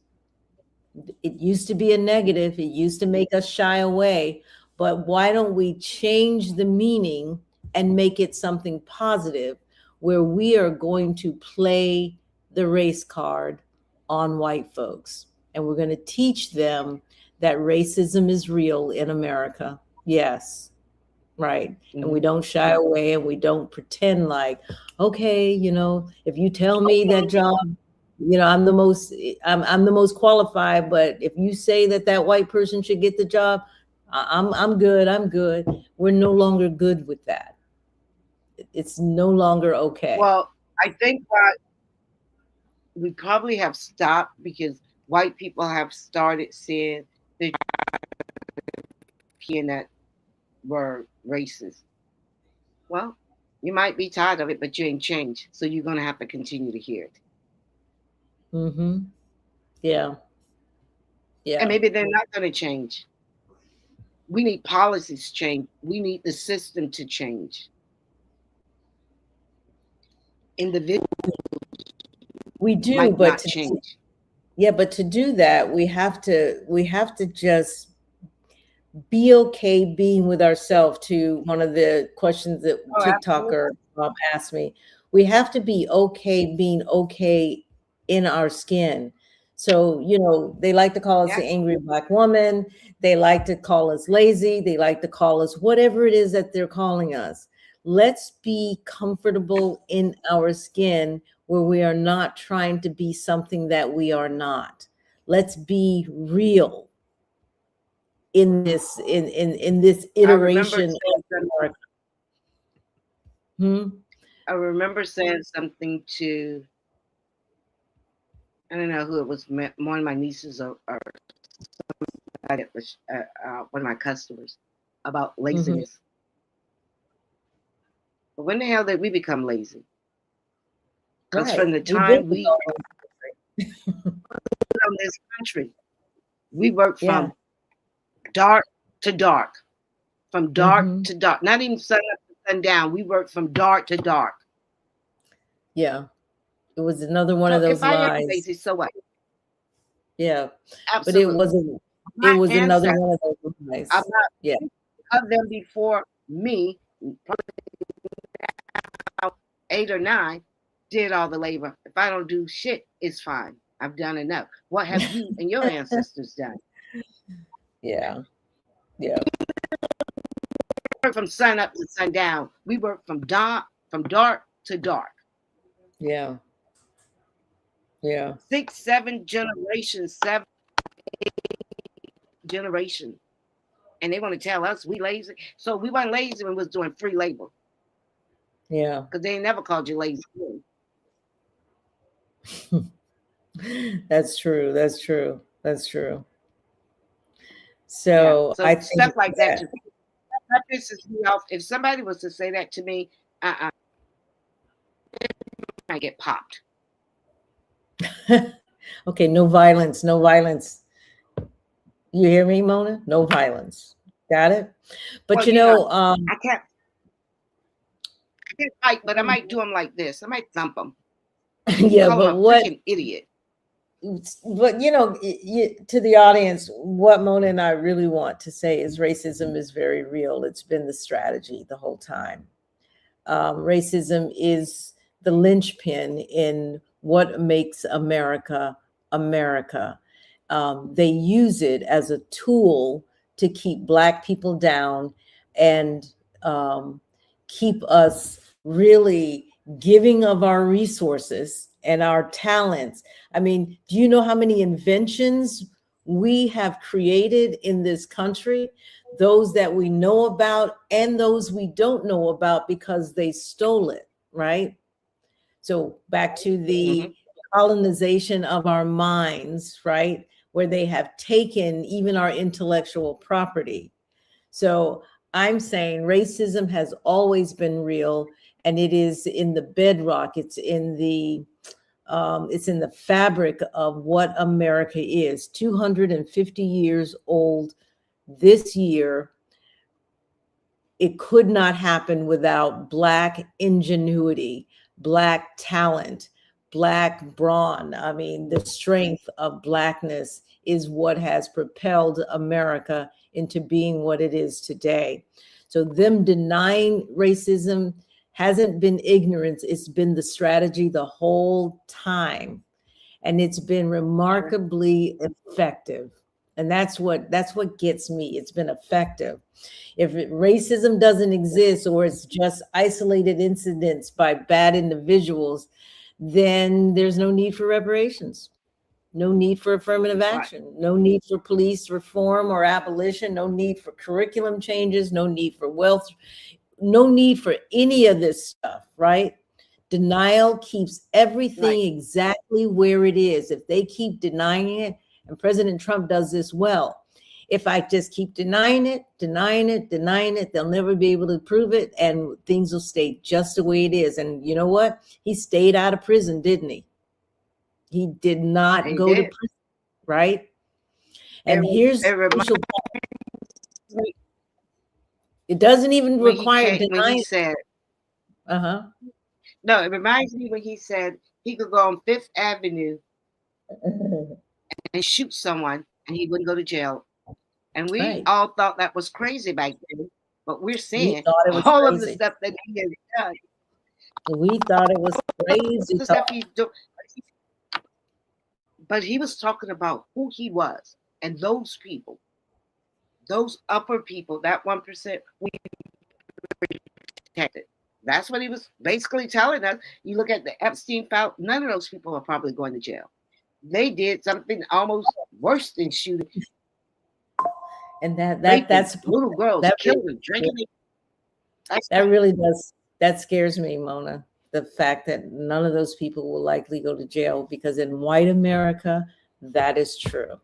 It used to be a negative. It used to make us shy away. But why don't we change the meaning and make it something positive where we are going to play the race card on white folks? And we're going to teach them that racism is real in America. Yes. Right. Mm-hmm. And we don't shy away and we don't pretend like, okay, you know, if you tell me that job, you know, I'm the most qualified, but if you say that white person should get the job, I'm good. We're no longer good with that. It's no longer okay. Well, I think that we probably have stopped because white people have started seeing the that were racist. Well, you might be tired of it, but you ain't changed. So you're going to have to continue to hear it. Mm-hmm. Yeah. And maybe they're not going to change. We need policies change. We need the system to change. Individuals, we do, but to change. But to do that, we have to just be okay being with ourselves. To one of the questions that TikToker asked me, we have to be okay being okay in our skin. So, you know, they like to call us the angry Black woman. They like to call us lazy. They like to call us whatever it is that they're calling us. Let's be comfortable in our skin where we are not trying to be something that we are not. Let's be real in this this iteration of America. I remember saying something to, I don't know who it was, one of my nieces or somebody, it was one of my customers, about laziness. Mm-hmm. But when the hell did we become lazy? Because from the time we from this country, we worked from dark to dark, from dark to dark. Not even sun up to sundown. We worked from dark to dark. Yeah, it was another one of those lies. Lazy, so what? Yeah, absolutely. But it wasn't. It was another one of those lies. I'm not of them before me. 8 or 9 did all the labor. If I don't do shit, it's fine. I've done enough. What have you and your ancestors done? Yeah. We work from sun up to sundown. We work from dark to dark. Yeah. 6, 7 generations, 7, 8 generations. And they want to tell us we lazy. So we weren't lazy when we was doing free labor. Yeah. Because they never called you lazy. That's true. So So I think stuff like that, that pisses me off. If somebody was to say that to me, I get popped. okay, no violence, no violence. You hear me, Mona? No violence. Got it? But Well, you know, I can't fight, but I might do them like this. I might thump them. yeah, Call but him a what, freaking idiot. but you know, to the audience, what Mona and I really want to say is racism is very real. It's been the strategy the whole time. Racism is the linchpin in what makes America America. They use it as a tool to keep Black people down and keep us really giving of our resources and our talents. I mean, do you know how many inventions we have created in this country? Those that we know about and those we don't know about because they stole it, right? So back to the colonization of our minds, right? Where they have taken even our intellectual property. So I'm saying racism has always been real, and it is in the bedrock. It's in the fabric of what America is. 250 years old this year. It could not happen without Black ingenuity, Black talent, Black brawn. I mean, the strength of Blackness is what has propelled America into being what it is today. So them denying racism hasn't been ignorance, it's been the strategy the whole time. And it's been remarkably effective. And that's what gets me. It's been effective. If racism doesn't exist or it's just isolated incidents by bad individuals, then there's no need for reparations, no need for affirmative action, no need for police reform or abolition, no need for curriculum changes, no need for wealth, no need for any of this stuff, right? Denial keeps everything exactly where it is. If they keep denying it, and President Trump does this well, if I just keep denying it, they'll never be able to prove it, and things will stay just the way it is. And you know what? He stayed out of prison, didn't he? He did not go to prison, right? And here's it doesn't even require denying. When he said, no, it reminds me when he said he could go on Fifth Avenue and shoot someone and he wouldn't go to jail. And we all thought that was crazy back then, but we're seeing all of the stuff that he has done. We thought it was crazy. The stuff he's doing. But he was talking about who he was and those people, those upper people, that 1%, we protected. That's what he was basically telling us. You look at the Epstein file, none of those people are probably going to jail. They did something almost worse than shooting. And that's little girls that killing, drinking. That really does. That scares me, Mona. The fact that none of those people will likely go to jail, because in white America, that is true.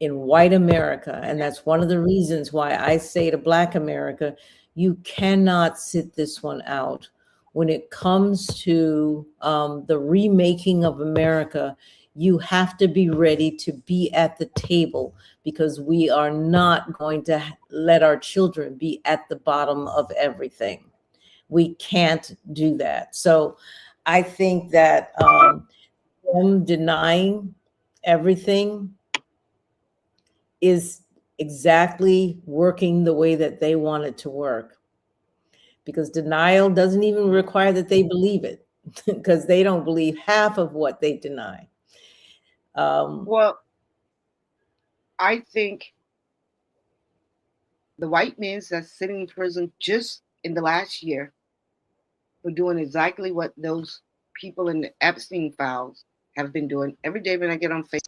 In white America, and that's one of the reasons why I say to Black America, you cannot sit this one out. When it comes to the remaking of America, you have to be ready to be at the table, because we are not going to let our children be at the bottom of everything. We can't do that. So I think that them denying everything is exactly working the way that they want it to work, because denial doesn't even require that they believe it, because they don't believe half of what they deny. Well, I think the white men that's sitting in prison just in the last year for doing exactly what those people in the Epstein files have been doing. Every day when I get on Facebook,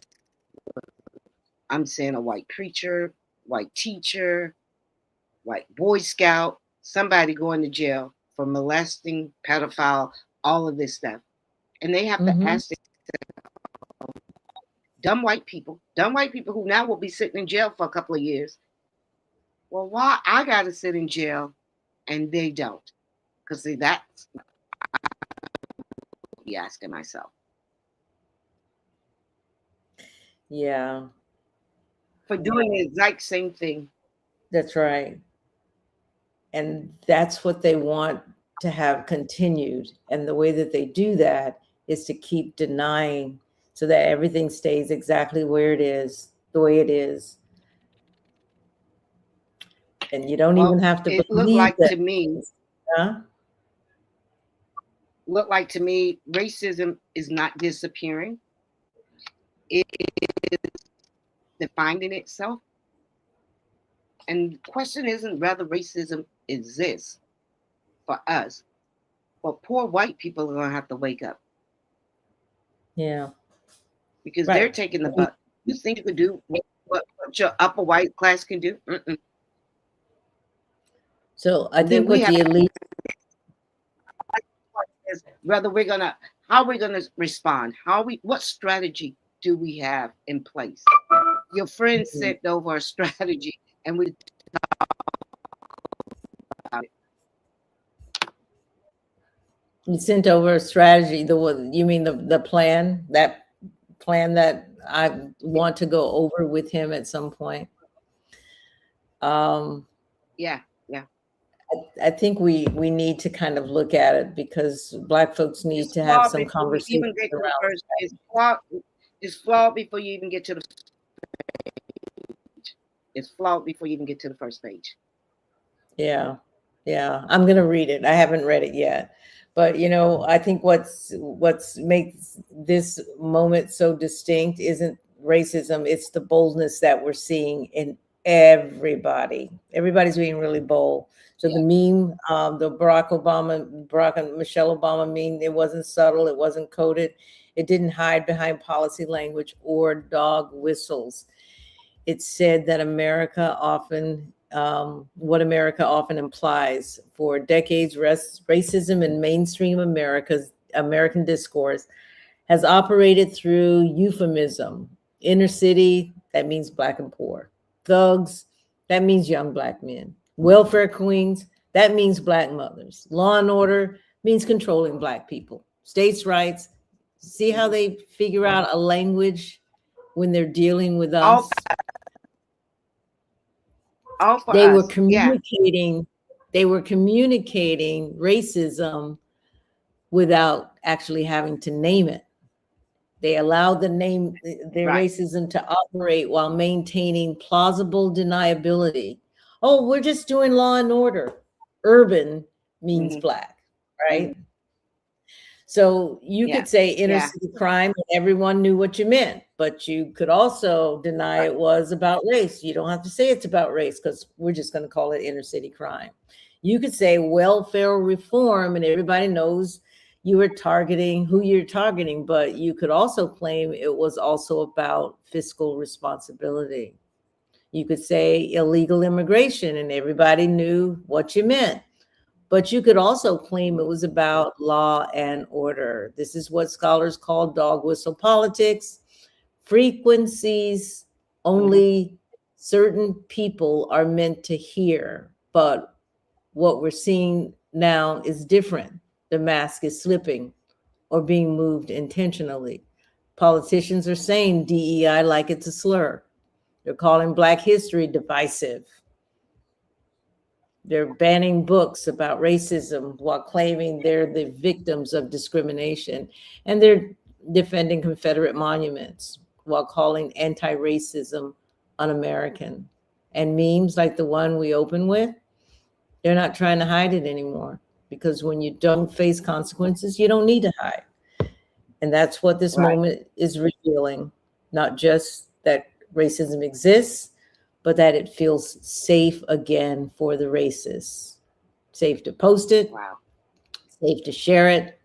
I'm seeing a white preacher, white teacher, white Boy Scout, somebody going to jail for molesting, pedophile, all of this stuff. And they have to ask dumb white people who now will be sitting in jail for a couple of years. Well, why I got to sit in jail and they don't? Because see, that's be asking myself. Yeah, For doing the exact same thing. that's right. And that's what they want to have continued. And the way that they do that is to keep denying so that everything stays exactly where it is, the way it is. And you don't even have to it looked believe like that. To me, Huh? look like to me, racism is not disappearing. It is defining itself. And the question isn't whether racism exists for us, but poor white people are going to have to wake up. Yeah. Because Right. they're taking the buck. You think you could do what your upper white class can do? Mm-mm. So I think what the elite, whether how we're gonna respond, what strategy do we have in place? Your friend sent over a strategy, and we you sent over a strategy. You mean the plan, that plan that I want to go over with him at some point. Yeah. I think we need to kind of look at it because Black folks need to have some conversation around. It's flawed before you even get to the It's flawed before you even get to the first page. Yeah. I'm going to read it. I haven't read it yet. But, I think what's makes this moment so distinct isn't racism. It's the boldness that we're seeing in everybody. Everybody's being really bold. So the meme, the Barack and Michelle Obama meme, it wasn't subtle. It wasn't coded. It didn't hide behind policy language or dog whistles. It said that what America often implies. For decades, racism in mainstream American discourse has operated through euphemism. Inner city, that means Black and poor. Thugs, that means young Black men. Welfare queens, that means Black mothers. Law and order means controlling Black people. States' rights, see how they figure out a language when they're dealing with us? They were communicating racism without actually having to name it. They allowed their racism to operate while maintaining plausible deniability. Oh, we're just doing law and order. Urban means Black, right? Mm-hmm. So you could say inner city crime and everyone knew what you meant, but you could also deny it was about race. You don't have to say it's about race because we're just going to call it inner city crime. You could say welfare reform and everybody knows you were targeting who you're targeting, but you could also claim it was also about fiscal responsibility. You could say illegal immigration and everybody knew what you meant. But you could also claim it was about law and order. This is what scholars call dog whistle politics. Frequencies only certain people are meant to hear. But what we're seeing now is different. The mask is slipping or being moved intentionally. Politicians are saying DEI like it's a slur. They're calling Black history divisive. They're banning books about racism while claiming they're the victims of discrimination. And they're defending Confederate monuments while calling anti-racism un-American. And memes like the one we open with, they're not trying to hide it anymore because when you don't face consequences, you don't need to hide. And that's what this moment is revealing, not just that racism exists, but that it feels safe again for the racists. Safe to post it, safe to share it,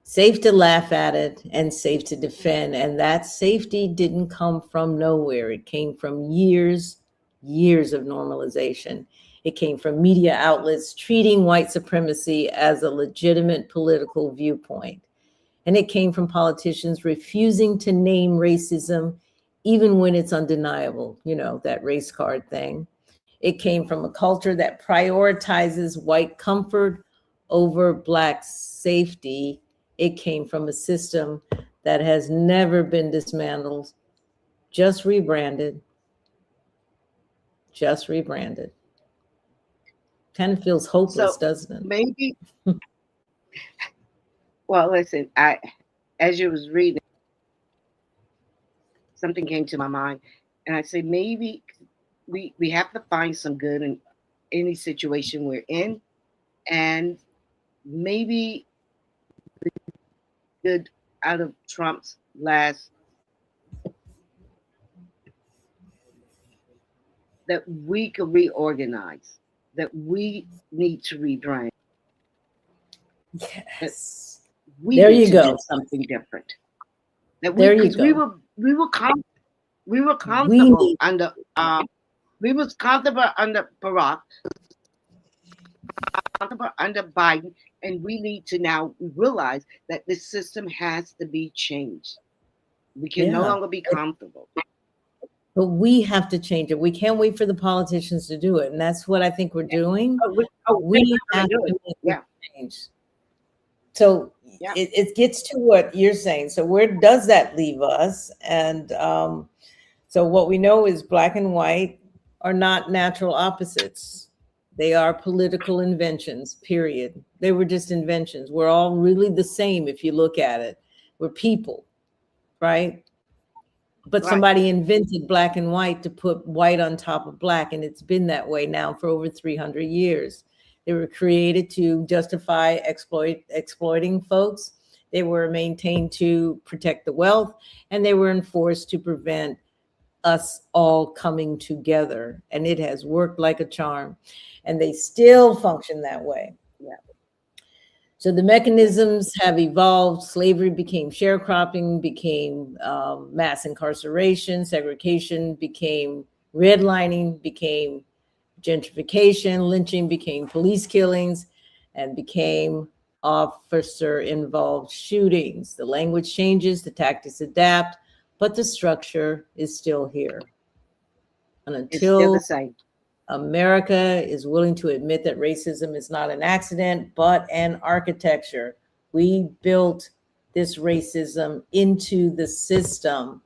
safe to laugh at it, and safe to defend. And that safety didn't come from nowhere. It came from years of normalization. It came from media outlets treating white supremacy as a legitimate political viewpoint. And it came from politicians refusing to name racism, even when it's undeniable, you know, that race card thing. It came from a culture that prioritizes white comfort over Black safety. It came from a system that has never been dismantled, just rebranded, just rebranded. Kind of feels hopeless, So doesn't it? maybe, well, listen, as you was reading, something came to my mind, and I said maybe we have to find some good in any situation we're in, and maybe good out of Trump's last, that we could reorganize, that we need to rebrand, Yes. we There need you to go. do something different. That There you because we go. were We comfortable need, under we was comfortable under Barack, comfortable under Biden, and we need to now realize that this system has to be changed. We can no yeah. longer be comfortable. But we have to change it. We can't wait for the politicians to do it. And that's what I think we're doing. We have to make Yeah. a change. So Yeah. it gets to what you're saying. So where does that leave us? And so what we know is Black and white are not natural opposites. They are political inventions, period. They were just inventions. We're all really the same if you look at it. We're people, right? But Right. somebody invented Black and white to put white on top of Black, and it's been that way now for over 300 years. They were created to justify exploiting folks. They were maintained to protect the wealth, and they were enforced to prevent us all coming together. And it has worked like a charm, and they still function that way. Yeah. So the mechanisms have evolved. Slavery became sharecropping, became mass incarceration, segregation became redlining, became gentrification, lynching became police killings, and became officer-involved shootings. The language changes, the tactics adapt, but the structure is still here. And It's still until the same. America is willing to admit that racism is not an accident, but an architecture. We built this racism into the system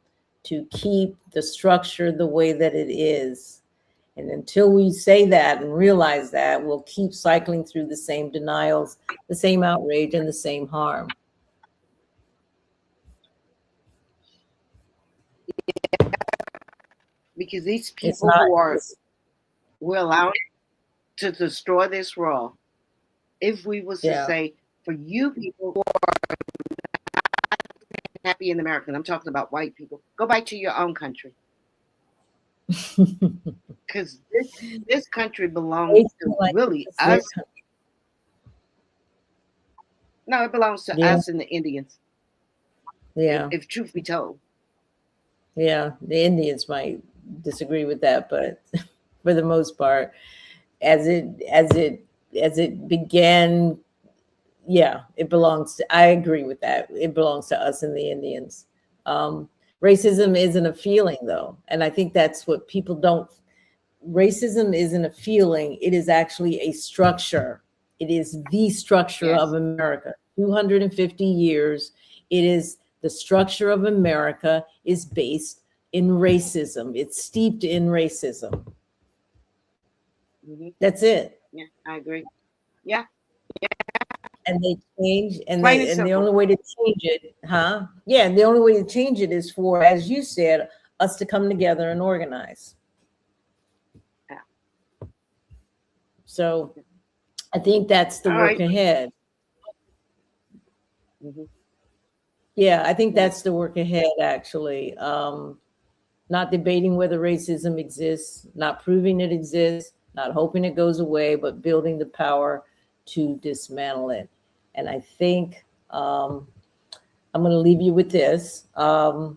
to keep the structure the way that it is. And until we say that and realize that, we'll keep cycling through the same denials, the same outrage, and the same harm. Because these It's people not, who are we're allowed to destroy this world. If we was to yeah. say, for you people who are happy in America, and I'm talking about white people, go back to your own country. Because this country belongs to Like really it's their us. No, it belongs to Yeah. us and the Indians, Yeah, if truth be told. yeah. The Indians might disagree with that, but for the most part, as it began, yeah, it belongs to, I agree with that. It belongs to us and the Indians. Racism isn't a feeling though. And I think that's what people don't, racism isn't a feeling. It is actually a structure. It is the structure Yes. of America. 250 years. It is the structure of America is based in racism. It's steeped in racism. Mhm. That's it. Yeah, I agree. Yeah, And they change, and Plain and the simple. only way to change it, huh? Yeah, the only way to change it is for, as you said, us to come together and organize. Yeah. So I think that's the All work right. ahead. Mhm. Yeah, I think that's the work ahead, actually. Not debating whether racism exists, not proving it exists, not hoping it goes away, but building the power to dismantle it. And I think I'm going to leave you with this. The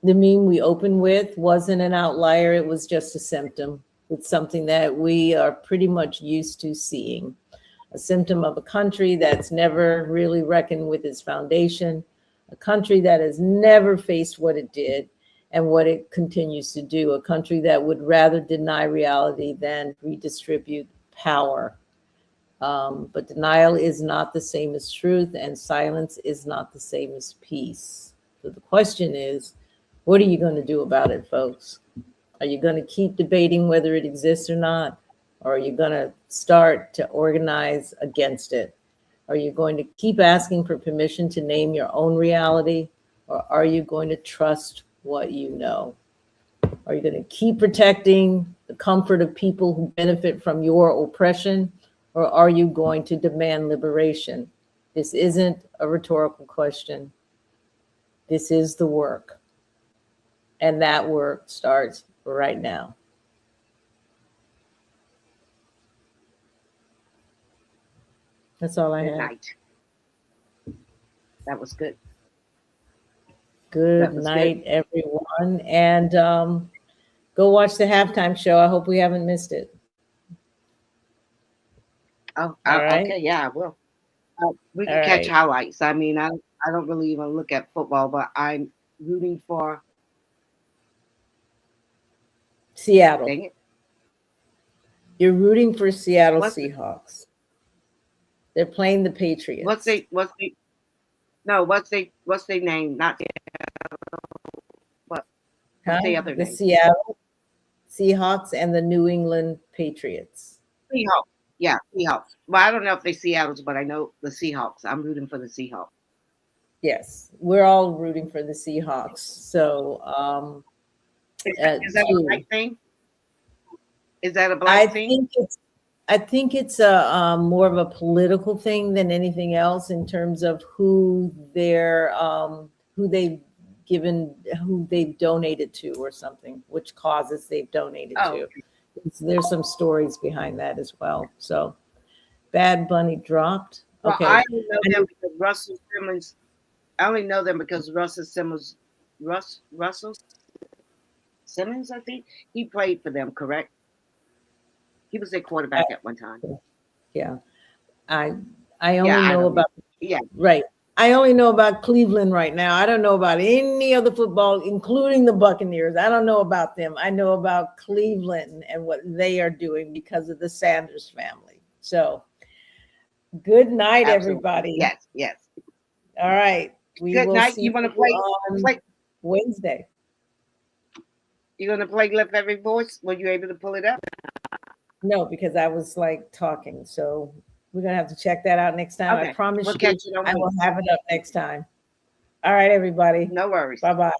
meme we opened with wasn't an outlier. It was just a symptom. It's something that we are pretty much used to seeing. A symptom of a country that's never really reckoned with its foundation, a country that has never faced what it did and what it continues to do, a country that would rather deny reality than redistribute power. But denial is not the same as truth, and silence is not the same as peace. So the question is, what are you going to do about it, folks? Are you going to keep debating whether it exists or not? Or are you going to start to organize against it? Are you going to keep asking for permission to name your own reality? Or are you going to trust what you know? Are you going to keep protecting the comfort of people who benefit from your oppression? Or are you going to demand liberation? This isn't a rhetorical question. This is the work. And that work starts right now. That's all I Good have. night. That was good. Good That was night, everyone. And go watch the halftime show. I hope we haven't missed it. Oh, All right. okay. Yeah, I will. We can All catch right. highlights. I mean, I don't really even look at football, but I'm rooting for. Seattle. Dang it. You're rooting for Seattle What's Seahawks. They're playing the Patriots. What's their name? Not what? What's the other The name? Seattle Seahawks and the New England Patriots. Seahawks. Yeah, Seahawks. Well, I don't know if they're Seattle's, but I know the Seahawks. I'm rooting for the Seahawks. Yes, we're all rooting for the Seahawks. So, Is that a black thing? Is that a black thing? I think it's a more of a political thing than anything else in terms of who they've donated to or something, which causes they've donated to. There's some stories behind that as well. So, Bad Bunny dropped. Well, Okay. I only know them because Russell Simmons. I only know them because Russell Simmons, I think he played for them. Correct? He was their quarterback at one time. Yeah. I only know about right. I only know about Cleveland right now. I don't know about any other football, including the Buccaneers. I don't know about them. I know about Cleveland and what they are doing because of the Sanders family. So good night, everybody. Yes, yes. All right. Good night. You want to play Wednesday? You're going to play Lift Every Voice? Were you able to pull it up? No, because I was like talking. So we're going to have to check that out next time. Okay. I promise We'll you, catch it on I will have it up next time. All right, everybody. No worries. Bye-bye.